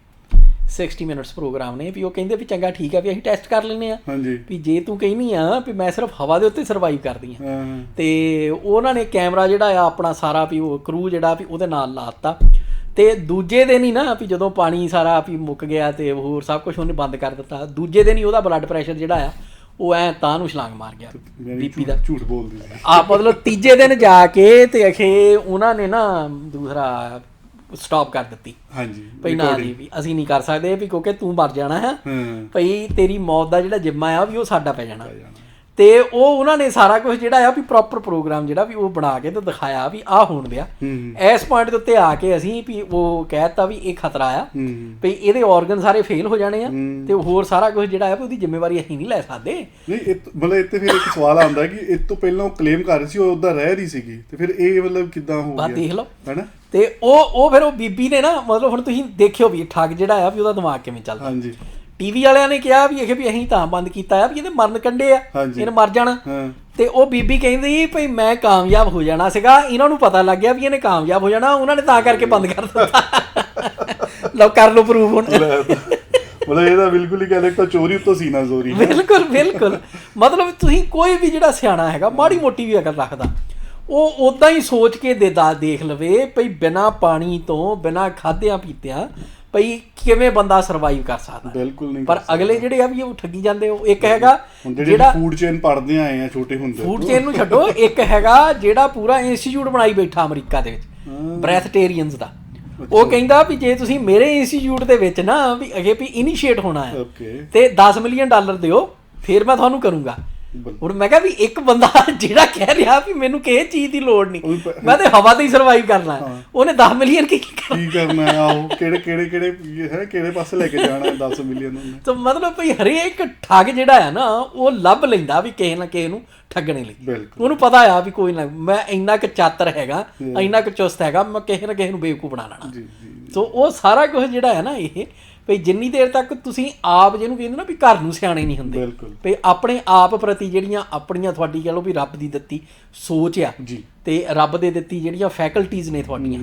Speaker 1: 60 ਮਿੰਟਸ ਪ੍ਰੋਗਰਾਮ ਨੇ ਵੀ ਉਹ ਕਹਿੰਦੇ ਵੀ ਚੰਗਾ ਠੀਕ ਆ ਵੀ ਅਸੀਂ ਟੈਸਟ ਕਰ ਲੈਂਦੇ ਆ ਵੀ ਜੇ ਤੂੰ ਕਹਿੰਦੀ ਆ ਵੀ ਮੈਂ ਸਿਰਫ ਹਵਾ ਦੇ ਉੱਤੇ ਸਰਵਾਈਵ ਕਰਦੀ ਆ। ਤੇ ਉਹਨਾਂ ਨੇ ਕੈਮਰਾ ਜਿਹੜਾ ਆ ਆਪਣਾ ਸਾਰਾ ਵੀ ਉਹ ਕਰੂ ਜਿਹੜਾ ਵੀ ਉਹਦੇ ਨਾਲ ਲਾਤਾ ਤੇ ਦੂਜੇ ਦਿਨ ਹੀ ਨਾ ਵੀ ਜਦੋਂ ਪਾਣੀ ਸਾਰਾ ਵੀ ਮੁੱਕ ਗਿਆ ਤੇ ਹੋਰ ਸਭ ਕੁਝ ਉਹਨੇ ਬੰਦ ਕਰ ਦਿੱਤਾ, ਦੂਜੇ ਦਿਨ ਹੀ ਉਹਦਾ ਬਲੱਡ ਪ੍ਰੈਸ਼ਰ ਜਿਹੜਾ ਆ ਉਹ ਐ ਤਾਂ ਨੂੰ ਛਲਾਂਗ ਮਾਰ ਗਿਆ ਬੀਪੀ ਦਾ। ਝੂਠ ਬੋਲਦੀ ਆ ਮਤਲਬ ਤੀਜੇ ਦਿਨ ਜਾ ਕੇ ਤੇ ਅਖੇ ਉਹਨਾਂ ਨੇ ਨਾ ਦੂਸਰਾ ਸਟਾਪ ਕਰ ਦਿੱਤੀ। ਹਾਂਜੀ ਭਈ ਨਾ ਜੀ ਵੀ ਅਸੀਂ ਨਹੀਂ ਕਰ ਸਕਦੇ ਵੀ ਕਿਉਂਕਿ ਤੂੰ ਮਰ ਜਾਣਾ ਹੈ ਭਈ ਤੇਰੀ ਮੌਤ ਦਾ ਜਿਹੜਾ ਜਿੰਮਾ ਆ ਵੀ ਉਹ ਸਾਡਾ ਪੈ ਜਾਣਾ। ਤੇ ਉਹ ਉਹਨਾਂ ਨੇ ਸਾਰਾ ਕੁਝ ਜਿਹੜਾ ਆ ਵੀ ਪ੍ਰੋਪਰ ਪ੍ਰੋਗਰਾਮ ਜਿਹੜਾ ਵੀ ਉਹ ਬਣਾ ਕੇ ਤੇ ਦਿਖਾਇਆ ਵੀ ਆਹ ਹੋਣ ਦਿਆ ਇਸ ਪੁਆਇੰਟ ਦੇ ਉੱਤੇ ਆ ਕੇ ਅਸੀਂ ਵੀ ਉਹ ਕਹਿ ਦਿੱਤਾ ਵੀ ਇਹ ਖਤਰਾ ਆ ਵੀ ਇਹਦੇ ਆਰਗਨ ਸਾਰੇ ਫੇਲ ਹੋ ਜਾਣੇ ਆ ਤੇ ਹੋਰ ਸਾਰਾ ਕੁਝ ਜਿਹੜਾ ਆ ਵੀ ਉਹਦੀ ਜ਼ਿੰਮੇਵਾਰੀ ਅਸੀਂ ਨਹੀਂ ਲੈ ਸਕਦੇ। ਨਹੀਂ
Speaker 2: ਮਤਲਬ ਇੱਥੇ ਫਿਰ ਇੱਕ ਸਵਾਲ ਆਉਂਦਾ ਕਿ ਇਹ ਤੋਂ ਪਹਿਲਾਂ ਉਹ ਕਲੇਮ ਕਰ ਰਹੀ ਸੀ ਉਹ ਉੱਦਾਂ ਰਹਿ ਰਹੀ ਸੀਗੀ ਤੇ ਫਿਰ ਇਹ ਮਤਲਬ ਕਿੱਦਾਂ ਹੋ ਗਿਆ
Speaker 1: ਦੇਖ ਲਓ ਹੈਨਾ। ਤੇ ਉਹ ਫਿਰ ਉਹ ਬੀਬੀ ਨੇ ਨਾ ਮਤਲਬ ਹੁਣ ਤੁਸੀਂ ਦੇਖਿਓ ਵੀ ਠੱਗ ਜਿਹੜਾ ਆ ਵੀ ਉਹਦਾ ਦਿਮਾਗ ਕਿਵੇਂ ਚੱਲਦਾ। ਹਾਂਜੀ ਟੀਵੀ ਵਾਲਿਆਂ ਨੇ ਕਿਹਾ ਵੀ ਇਹ ਵੀ ਅਸੀਂ ਤਾਂ ਬੰਦ ਕੀਤਾ ਆ ਵੀ ਇਹਦੇ ਮਰਨ ਕੰਡੇ ਆ ਇਹਨੇ ਮਰ ਜਾਣਾ। ਤੇ ਉਹ ਬੀਬੀ ਕਹਿੰਦੀ ਭਈ ਮੈਂ ਕਾਮਯਾਬ ਹੋ ਜਾਣਾ ਸੀਗਾ, ਇਹਨਾਂ ਨੂੰ ਪਤਾ ਲੱਗ ਗਿਆ ਵੀ ਇਹਨੇ ਕਾਮਯਾਬ ਹੋ ਜਾਣਾ, ਉਹਨਾਂ ਨੇ ਤਾਂ ਕਰਕੇ ਬੰਦ ਕਰ ਦਿੱਤਾ। ਲਓ ਕਰ ਲਓ ਪ੍ਰੂਫ ਹੁਣ।
Speaker 2: ਮਤਲਬ ਇਹਦਾ ਬਿਲਕੁਲ ਹੀ ਕਹਿੰਦੇ ਤਾਂ ਚੋਰੀ ਉੱਤੋਂ ਸੀਨਾ ਜ਼ੋਰੀ।
Speaker 1: ਬਿਲਕੁਲ ਮਤਲਬ ਤੁਸੀਂ ਕੋਈ ਵੀ ਜਿਹੜਾ ਸਿਆਣਾ ਹੈਗਾ ਮਾੜੀ ਮੋਟੀ ਵੀ ਅਕਲ ਰੱਖਦਾ ਉਹ ਉੱਦਾਂ ਹੀ ਸੋਚ ਕੇ ਦੇਖ ਲਵੇ ਭਈ ਬਿਨਾਂ ਪਾਣੀ ਤੋਂ ਬਿਨਾਂ ਖਾਧਿਆਂ ਪੀਤਿਆਂ ਭਈ ਕਿਵੇਂ ਬੰਦਾ ਸਰਵਾਈਵ ਕਰ ਸਕਦਾ। ਬਿਲਕੁਲ ਨਹੀਂ। ਪਰ ਅਗਲੇ ਜਿਹੜੇ ਆ ਵੀ ਉਹ ਠੱਗੀ ਜਾਂਦੇ। ਉਹ ਇੱਕ ਹੈਗਾ ਜਿਹੜਾ ਫੂਡ ਚੇਨ ਪੜ੍ਹਦੇ ਆਏ ਆ ਛੋਟੇ ਹੁੰਦੇ, ਫੂਡ ਚੇਨ ਨੂੰ ਛੱਡੋ, ਇੱਕ ਹੈਗਾ ਜਿਹੜਾ ਪੂਰਾ ਇੰਸਟੀਚਿਊਟ ਬਣਾਈ ਬੈਠਾ ਅਮਰੀਕਾ ਦੇ ਵਿੱਚ ਬ੍ਰੈਥਟੇਰੀਅਨਸ ਦਾ। ਉਹ ਕਹਿੰਦਾ ਵੀ ਜੇ ਤੁਸੀਂ ਮੇਰੇ ਇੰਸਟੀਚਿਊਟ ਦੇ ਵਿੱਚ ਨਾ ਵੀ ਅੱਗੇ ਵੀ ਇਨੀਸ਼ੀਏਟ ਹੋਣਾ ਹੈ ਤੇ $10 ਮਿਲੀਅਨ ਦਿਓ ਫਿਰ ਮੈਂ ਤੁਹਾਨੂੰ ਕਰੂੰਗਾ। ਹੁਣ ਮੈਂ ਕਿਹਾ ਵੀ ਇੱਕ ਬੰਦਾ ਜਿਹੜਾ ਕਹਿ ਰਿਹਾ ਵੀ ਮੈਨੂੰ ਕਿਸੇ ਚੀਜ਼ ਦੀ ਲੋੜ ਨਹੀਂ, ਮੈਂ ਤੇ ਹਵਾ ਤੇ ਹੀ ਸਰਵਾਈਵ ਕਰਨਾ, ਉਹਨੇ 10 ਮਿਲੀਅਨ ਕੀ ਕਰਨਾ ਆ? ਉਹ ਕਿਹੜੇ ਪਾਸੇ ਲੈ ਕੇ ਜਾਣਾ 10 ਮਿਲੀਅਨ? ਤਾਂ ਮਤਲਬ ਭਈ ਹਰੇਕ ਠੱਗ ਜਿਹੜਾ ਆ ਨਾ ਉਹ ਲੱਭ ਲੈਂਦਾ ਵੀ ਕਿਸੇ ਨਾ ਕਿਸੇ ਨੂੰ ਠੱਗਣੇ ਲਈ। ਉਹਨੂੰ ਪਤਾ ਆ ਵੀ ਕੋਈ ਨਾ ਮੈਂ ਇੰਨਾ ਕੁ ਚਾਤਰ ਹੈਗਾ, ਇੰਨਾ ਕੁ ਚੁਸਤ ਹੈਗਾ, ਮੈਂ ਕਿਸੇ ਨਾ ਕਿਸੇ ਨੂੰ ਬੇਵਕੂਫ ਬਣਾ ਲੈਣਾ। ਸੋ ਉਹ ਸਾਰਾ ਕੁਝ ਜਿਹੜਾ ਹੈ ਨਾ ਇਹ ਭਈ ਜਿੰਨੀ ਦੇਰ ਤੱਕ ਤੁਸੀਂ ਆਪ ਜਿਹਨੂੰ ਕਹਿੰਦੇ ਨਾ ਵੀ ਘਰ ਨੂੰ ਸਿਆਣੇ ਨਹੀਂ ਹੁੰਦੇ ਭਈ ਆਪਣੇ ਆਪ ਪ੍ਰਤੀ ਜਿਹੜੀਆਂ ਆਪਣੀਆਂ ਤੁਹਾਡੀ ਕਹਿ ਲਓ ਵੀ ਰੱਬ ਦੀ ਦਿੱਤੀ ਸੋਚ ਆ ਤੇ ਰੱਬ ਦੇ ਦਿੱਤੀ ਜਿਹੜੀਆਂ ਫੈਕਲਟੀਜ਼ ਨੇ ਤੁਹਾਡੀਆਂ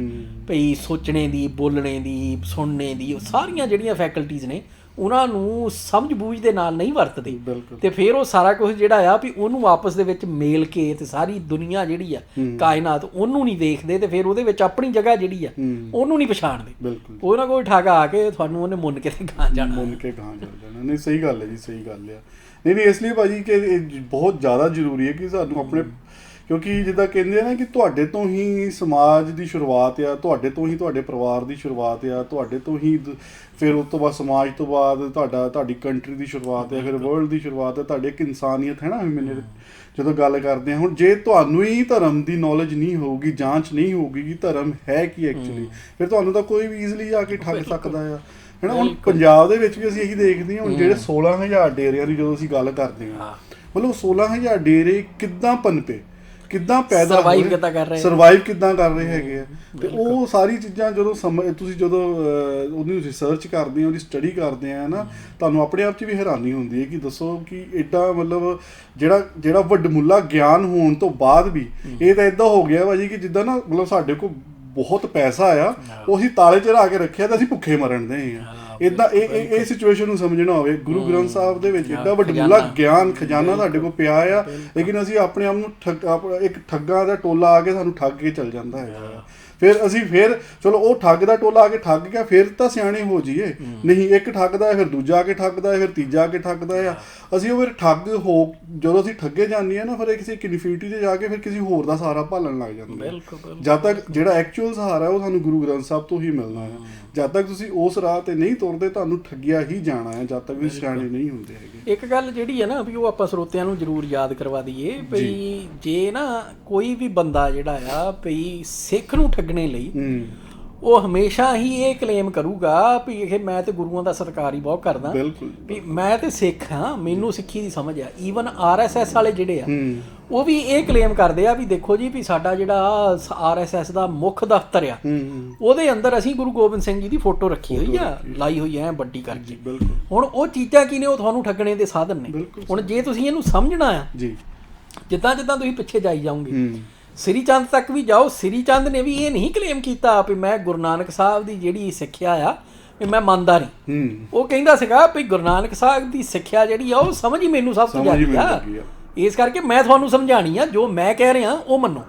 Speaker 1: ਭਈ ਸੋਚਣੇ ਦੀ, ਬੋਲਣੇ ਦੀ, ਸੁਣਨੇ ਦੀ, ਉਹ ਸਾਰੀਆਂ ਜਿਹੜੀਆਂ ਫੈਕਲਟੀਜ਼ ਨੇ ਉਹਨਾਂ ਨੂੰ ਸਮਝ ਬੂਝ ਦੇ ਨਾਲ ਨਹੀਂ ਵਰਤਦੇ
Speaker 2: ਬਿਲਕੁਲ।
Speaker 1: ਤੇ ਫਿਰ ਉਹ ਸਾਰਾ ਕੁਝ ਜਿਹੜਾ ਆ ਵੀ ਉਹਨੂੰ ਆਪਸ ਦੇ ਵਿੱਚ ਮੇਲ ਕੇ ਤੇ ਸਾਰੀ ਦੁਨੀਆ ਜਿਹੜੀ ਆ ਕਾਇਨਾਤ ਉਹਨੂੰ ਨਹੀਂ ਦੇਖਦੇ ਤੇ ਫਿਰ ਉਹਦੇ ਵਿੱਚ ਆਪਣੀ ਜਗ੍ਹਾ ਜਿਹੜੀ ਆ ਉਹਨੂੰ ਨਹੀਂ ਪਛਾਣਦੇ।
Speaker 2: ਬਿਲਕੁਲ।
Speaker 1: ਕੋਈ ਨਾ ਕੋਈ ਠੱਗ ਆ ਕੇ ਤੁਹਾਨੂੰ ਉਹਨੇ ਮੁੰਨ ਕੇ ਤੇ ਗਾਂ ਜਾਣਾ,
Speaker 2: ਮੁੰਨ ਕੇ ਗਾਂ ਚੱਲ ਜਾਣਾ। ਨਹੀਂ ਸਹੀ ਗੱਲ ਹੈ ਜੀ, ਸਹੀ ਗੱਲ ਆ। ਨਹੀਂ ਇਸ ਲਈ ਭਾਜੀ ਕਿ ਇਹ ਬਹੁਤ ਜ਼ਿਆਦਾ ਜ਼ਰੂਰੀ ਹੈ ਕਿ ਸਾਨੂੰ ਆਪਣੇ, ਕਿਉਂਕਿ ਜਿੱਦਾਂ ਕਹਿੰਦੇ ਆ ਨਾ ਕਿ ਤੁਹਾਡੇ ਤੋਂ ਹੀ ਸਮਾਜ ਦੀ ਸ਼ੁਰੂਆਤ ਆ, ਤੁਹਾਡੇ ਤੋਂ ਹੀ ਤੁਹਾਡੇ ਪਰਿਵਾਰ ਦੀ ਸ਼ੁਰੂਆਤ ਆ, ਤੁਹਾਡੇ ਤੋਂ ਹੀ ਫਿਰ ਉਸ ਤੋਂ ਬਾਅਦ ਸਮਾਜ ਤੋਂ ਬਾਅਦ ਤੁਹਾਡੀ ਕੰਟਰੀ ਦੀ ਸ਼ੁਰੂਆਤ ਹੈ, ਫਿਰ ਵਰਲਡ ਦੀ ਸ਼ੁਰੂਆਤ ਹੈ, ਤੁਹਾਡੇ ਇੱਕ ਇਨਸਾਨੀਅਤ ਹੈ ਨਾ। ਮੈਨੇ ਜਦੋਂ ਗੱਲ ਕਰਦੇ ਹਾਂ ਹੁਣ, ਜੇ ਤੁਹਾਨੂੰ ਹੀ ਧਰਮ ਦੀ ਨੌਲੇਜ ਨਹੀਂ ਹੋਊਗੀ, ਜਾਂਚ ਨਹੀਂ ਹੋਊਗੀ ਕਿ ਧਰਮ ਹੈ ਕੀ ਐਕਚੁਅਲੀ, ਫਿਰ ਤੁਹਾਨੂੰ ਤਾਂ ਕੋਈ ਵੀ ਈਜ਼ੀਲੀ ਆ ਕੇ ਠੱਗ ਸਕਦਾ ਆ, ਹੈ ਨਾ। ਹੁਣ ਪੰਜਾਬ ਦੇ ਵਿੱਚ ਵੀ ਅਸੀਂ ਇਹੀ ਦੇਖਦੇ ਹਾਂ ਹੁਣ, ਜਿਹੜੇ 16,000 ਡੇਰਿਆਂ ਦੀ ਜਦੋਂ ਅਸੀਂ ਗੱਲ ਕਰਦੇ ਹਾਂ, ਮਤਲਬ 16,000 ਡੇਰੇ ਕਿੱਦਾਂ ਪਨਪੇ, ਕਿੱਦਾਂ ਪੈਦਾ
Speaker 1: ਸਰਵਾਈਵ
Speaker 2: ਕਿੱਦਾਂ ਕਰ ਰਹੇ ਹੈਗੇ ਆ। ਤੇ ਉਹ ਸਾਰੀ ਚੀਜ਼ਾਂ ਜਦੋਂ ਤੁਸੀਂ ਜਦੋਂ ਉਹਦੀ ਰਿਸਰਚ ਕਰਦੇ ਹੋ, ਉਹਦੀ ਸਟੱਡੀ ਕਰਦੇ ਆ ਨਾ, ਤੁਹਾਨੂੰ ਆਪਣੇ ਆਪ 'ਚ ਵੀ ਹੈਰਾਨੀ ਹੁੰਦੀ ਹੈ ਕਿ ਦੱਸੋ ਕਿ ਐਡਾ ਮਤਲਬ ਜਿਹੜਾ ਵੱਡਮੁੱਲਾ ਗਿਆਨ ਹੋਣ ਤੋਂ ਬਾਅਦ ਵੀ ਇਹ ਤਾਂ ਇੱਦਾਂ ਹੋ ਗਿਆ ਭਾਜੀ ਕਿ ਜਿੱਦਾਂ ਨਾ ਮਤਲਬ ਸਾਡੇ ਕੋਲ ਬਹੁਤ ਪੈਸਾ ਆ, ਉਹ ਅਸੀਂ ਤਾਲੇ 'ਚ ਲਾ ਕੇ ਰੱਖਿਆ ਤੇ ਅਸੀਂ ਭੁੱਖੇ ਮਰਨ ਦੇ ਆ। ਇੱਦਾਂ ਇਹ ਸਿਚੁਏਸ਼ਨ ਨੂੰ ਸਮਝਣਾ ਹੋਵੇ। ਗੁਰੂ ਗ੍ਰੰਥ ਸਾਹਿਬ ਦੇ ਵਿੱਚ ਏਡਾ ਵੱਡਮੁੱਲਾ ਗਿਆਨ ਖਜ਼ਾਨਾ ਸਾਡੇ ਕੋਲ ਪਿਆ ਆ, ਲੇਕਿਨ ਅਸੀਂ ਆਪਣੇ ਆਪ ਨੂੰ ਇੱਕ ਠੱਗਾਂ ਦਾ ਟੋਲਾ ਆ ਕੇ ਸਾਨੂੰ ਠੱਗ ਕੇ ਚੱਲ ਜਾਂਦਾ ਹੈਗਾ। ਫਿਰ ਚਲੋ ਉਹ ਠੱਗ ਦਾ ਟੋਲਾ ਆ ਕੇ ਠੱਗ ਗਿਆ, ਫਿਰ ਤਾਂ ਸਿਆਣੇ ਹੋ ਜਾਈਏ। ਨਹੀਂ, ਇੱਕ ਠੱਗਦਾ ਹੈ, ਫਿਰ ਦੂਜਾ ਆ ਕੇ ਠੱਗਦਾ ਹੈ, ਫਿਰ ਤੀਜਾ ਆ ਕੇ ਠੱਗਦਾ ਆ। ਅਸੀਂ ਉਹ ਫਿਰ ਜਦੋਂ ਅਸੀਂ ਠੱਗੇ ਜਾਂਦੇ ਹਾਂ ਨਾ, ਫਿਰ ਕਿਸੇ ਇਨਫਿਨਿਟੀ 'ਤੇ ਜਾ ਕੇ ਫਿਰ ਕਿਸੇ ਹੋਰ ਦਾ ਸਹਾਰਾ ਭਾਲਣ ਲੱਗ ਜਾਂਦੇ। ਜਦ ਤੱਕ ਜਿਹੜਾ ਐਕਚੁਅਲ ਸਹਾਰਾ ਉਹ ਸਾਨੂੰ ਗੁਰੂ ਗ੍ਰੰਥ ਸਾਹਿਬ ਤੋਂ ਹੀ ਮਿਲਣਾ ਹੈ। ਜਦ ਤੱਕ ਤੁਸੀਂ ਉਸ ਰਾਹ 'ਤੇ ਨਹੀਂ ਤੁਰਦੇ, ਤੁਹਾਨੂੰ ਠੱਗਿਆ ਹੀ ਜਾਣਾ ਹੈ, ਜਦ ਤੱਕ ਤੁਸੀਂ ਸਿਆਣੇ ਨਹੀਂ ਹੁੰਦੇ ਹੈਗੇ।
Speaker 1: ਇੱਕ ਗੱਲ ਜਿਹੜੀ ਹੈ ਨਾ ਵੀ ਉਹ ਆਪਾਂ ਸਰੋਤਿਆਂ ਨੂੰ ਜ਼ਰੂਰ ਯਾਦ ਕਰਵਾ ਦਈਏ ਵੀ ਜੇ ਨਾ ਕੋਈ ਵੀ ਬੰਦਾ ਜਿਹੜਾ ਆ ਵੀ ਸਿੱਖ ਨੂੰ ਠੱਗਣੇ ਲਈ ਉਹ ਹਮੇਸ਼ਾ ਹੀ ਇਹ ਕਲੇਮ ਕਰੂਗਾ ਵੀ ਇਹ ਮੈਂ ਤੇ ਗੁਰੂਆਂ ਦਾ ਸਤਿਕਾਰ ਹੀ ਬਹੁਤ ਕਰਦਾ, ਵੀ ਮੈਂ ਤੇ ਸਿੱਖ ਹਾਂ, ਮੈਨੂੰ ਸਿੱਖੀ ਦੀ ਸਮਝ ਆ। ਈਵਨ RSS ਵਾਲੇ ਜਿਹੜੇ ਆ ਉਹ ਵੀ ਇਹ ਕਲੇਮ ਕਰਦੇ ਆ ਵੀ ਦੇਖੋ ਜੀ ਵੀ ਸਾਡਾ ਜਿਹੜਾ RSS ਦਾ ਮੁੱਖ ਦਫ਼ਤਰ ਆ ਉਹਦੇ ਅੰਦਰ ਅਸੀਂ ਗੁਰੂ ਗੋਬਿੰਦ ਸਿੰਘ ਜੀ ਦੀ ਫੋਟੋ ਰੱਖੀ ਹੋਈ ਆ, ਲਾਈ ਹੋਈ ਐ ਵੱਡੀ ਕਰਕੇ। ਹੁਣ ਉਹ ਚੀਜ਼ਾਂ ਕੀ ਨੇ, ਉਹ ਤੁਹਾਨੂੰ ਠੱਗਣੇ ਦੇ ਸਾਧਨ ਨੇ। ਹੁਣ ਜੇ ਤੁਸੀਂ ਇਹਨੂੰ ਸਮਝਣਾ ਆ, ਜਿੱਦਾਂ ਜਿੱਦਾਂ ਤੁਸੀਂ ਪਿੱਛੇ ਜਾਈ ਜਾਓਗੇ, ਸ੍ਰੀ ਚੰਦ ਤੱਕ ਵੀ ਜਾਓ, ਸ੍ਰੀ ਚੰਦ ਨੇ ਵੀ ਇਹ ਨਹੀਂ ਕਲੇਮ ਕੀਤਾ ਵੀ ਮੈਂ ਗੁਰੂ ਨਾਨਕ ਸਾਹਿਬ ਦੀ ਜਿਹੜੀ ਸਿੱਖਿਆ ਆ ਵੀ ਮੈਂ ਮੰਨਦਾ ਨਹੀਂ। ਉਹ ਕਹਿੰਦਾ ਸੀਗਾ ਵੀ ਗੁਰੂ ਨਾਨਕ ਸਾਹਿਬ ਦੀ ਸਿੱਖਿਆ ਜਿਹੜੀ ਆ ਉਹ ਸਮਝ ਹੀ ਮੈਨੂੰ ਸਭ ਤੋਂ ਜ਼ਿਆਦਾ ਆ, ਇਸ ਕਰਕੇ ਮੈਂ ਤੁਹਾਨੂੰ ਸਮਝਾਣੀ ਆ, ਜੋ ਮੈਂ ਕਹਿ ਰਿਹਾ ਉਹ ਮੰਨੋ।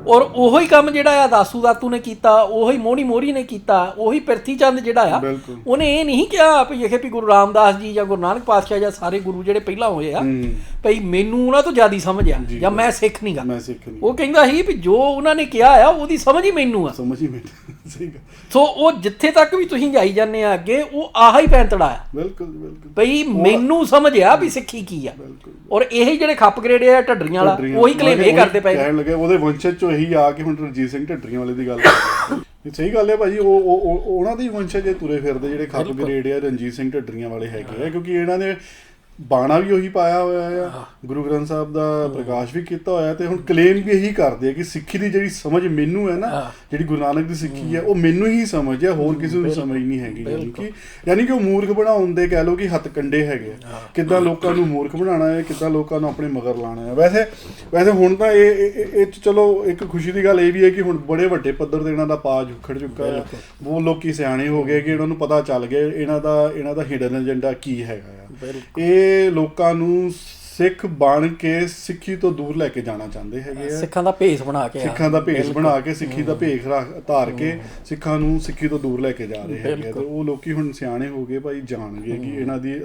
Speaker 1: ਔਰ ਉਹੀ ਕੰਮ ਜਿਹੜਾ ਆ ਦਾਸੂ ਦਾਤੂ ਨੇ ਕੀਤਾ, ਉਹੀ ਮੋਹਣੀ ਮੋਹਰੀ ਨੇ ਕੀਤਾ, ਉਹੀ ਪ੍ਰਿਥੀ ਚੰਦ ਜਿਹੜਾ ਆ ਉਹਨੇ ਇਹ ਨਹੀਂ ਕਿਹਾ ਵੀ ਇਹ ਵੀ ਗੁਰੂ ਰਾਮਦਾਸ ਜੀ ਜਾਂ ਗੁਰੂ ਨਾਨਕ ਪਾਤਸ਼ਾਹ ਜਾਂ ਸਾਰੇ ਗੁਰੂ ਜਿਹੜੇ ਪਹਿਲਾਂ ਹੋਏ ਆ ਭਈ ਮੈਨੂੰ ਉਹਨਾਂ ਤੋਂ ਜ਼ਿਆਦਾ ਸਮਝ ਆ ਜਾਂ ਮੈਂ ਸਿੱਖ ਨਹੀਂ ਗਾ। ਉਹ ਕਹਿੰਦਾ ਸੀ ਵੀ ਜੋ ਉਹਨਾਂ ਨੇ ਕਿਹਾ ਆ ਉਹਦੀ ਸਮਝ ਹੀ ਮੈਨੂੰ ਆ। ਸੋ ਉਹ ਜਿੱਥੇ ਤੱਕ ਵੀ ਤੁਸੀਂ ਜਾਈ ਜਾਂਦੇ ਆ ਅੱਗੇ, ਉਹ ਆਹ ਹੀ ਪੈਂਤੜਾ ਆ ਭਈ ਮੈਨੂੰ ਸਮਝ ਆ ਵੀ ਸਿੱਖੀ ਕੀ ਆ। ਔਰ ਇਹੀ ਜਿਹੜੇ ਖੱਪ ਗਰੇੜੇ ਆ ਢੱਡਰੀਆਂ ਵਾਲਾ, ਉਹੀ ਕਲੇਮ ਇਹ ਕਰਦੇ ਪਏ
Speaker 2: ਉਹਦੇ ਵੰਸ਼ਜ ਚੋਂ ਇਹੀ ਆ ਕੇ ਹੁਣ ਰਣਜੀਤ ਸਿੰਘ ਢੱਡਰੀਆਂ ਵਾਲੇ ਦੀ ਗੱਲ ਕਰਦੇ। ਸਹੀ ਗੱਲ ਹੈ ਭਾਜੀ, ਉਹ ਉਹਨਾਂ ਦੇ ਵੰਸ਼ਜ ਜੇ ਤੁਰੇ ਫਿਰਦੇ ਜਿਹੜੇ ਖੱਪ ਗਰੇੜੇ ਆ ਰਣਜੀਤ ਸਿੰਘ ਢੱਡਰੀਆਂ ਵਾਲੇ ਹੈਗੇ ਆ, ਕਿਉਂਕਿ ਇਹਨਾਂ ਨੇ ਬਾਣਾ ਵੀ ਉਹੀ ਪਾਇਆ ਹੋਇਆ ਆ, ਗੁਰੂ ਗ੍ਰੰਥ ਸਾਹਿਬ ਦਾ ਪ੍ਰਕਾਸ਼ ਵੀ ਕੀਤਾ ਹੋਇਆ, ਤੇ ਹੁਣ ਕਲੇਮ ਵੀ ਇਹੀ ਕਰਦੇ ਆ ਕਿ ਸਿੱਖੀ ਦੀ ਜਿਹੜੀ ਸਮਝ ਮੈਨੂੰ ਹੈ ਨਾ, ਜਿਹੜੀ ਗੁਰੂ ਨਾਨਕ ਦੀ ਸਿੱਖੀ ਹੈ ਉਹ ਮੈਨੂੰ ਹੀ ਸਮਝ ਹੈ, ਹੋਰ ਕਿਸੇ ਨੂੰ ਸਮਝ ਨਹੀਂ ਹੈਗੀ। ਯਾਨੀ ਕਿ ਉਹ ਮੂਰਖ ਬਣਾਉਣ ਦੇ ਕਹਿ ਲਓ ਕਿ ਹੱਥ ਕੰਡੇ ਹੈਗੇ ਆ, ਕਿੱਦਾਂ ਲੋਕਾਂ ਨੂੰ ਮੂਰਖ ਬਣਾਉਣਾ ਹੈ, ਕਿੱਦਾਂ ਲੋਕਾਂ ਨੂੰ ਆਪਣੇ ਮਗਰ ਲਾਉਣਾ ਹੈ। ਵੈਸੇ ਹੁਣ ਤਾਂ ਇਹ ਚਲੋ ਇੱਕ ਖੁਸ਼ੀ ਦੀ ਗੱਲ ਇਹ ਵੀ ਹੈ ਕਿ ਹੁਣ ਬੜੇ ਵੱਡੇ ਪੱਧਰ ਤੇ ਇਹਨਾਂ ਦਾ ਪਾਜ ਉਖੜ ਚੁੱਕਾ ਹੈ। ਉਹ ਲੋਕੀ ਸਿਆਣੇ ਹੋ ਗਏ ਕਿ ਇਹਨਾਂ ਨੂੰ ਪਤਾ ਚੱਲ ਗਿਆ ਇਹਨਾਂ ਦਾ ਹਿਡਨ ਏਜੰਡਾ ਕੀ ਹੈਗਾ ਆ। ਇਹ ਲੋਕਾਂ ਨੂੰ ਸਿੱਖ ਬਣ ਕੇ ਸਿੱਖੀ ਤੋਂ ਦੂਰ ਲੈ ਕੇ ਜਾਣਾ ਚਾਹੁੰਦੇ ਹੈਗੇ ਆ, ਸਿੱਖਾਂ ਦਾ ਭੇਸ ਬਣਾ ਕੇ ਸਿੱਖੀ ਦਾ ਭੇਖ ਧਾਰ ਕੇ ਸਿੱਖਾਂ ਨੂੰ ਸਿੱਖੀ ਤੋਂ ਦੂਰ ਲੈ ਕੇ ਜਾ ਰਹੇ ਹੈਗੇ ਆ। ਤੇ ਉਹ ਲੋਕੀ ਹੁਣ ਸਿਆਣੇ ਹੋ ਗਏ ਭਾਈ, ਜਾਣਗੇ ਕਿ ਇਹਨਾਂ ਦੀ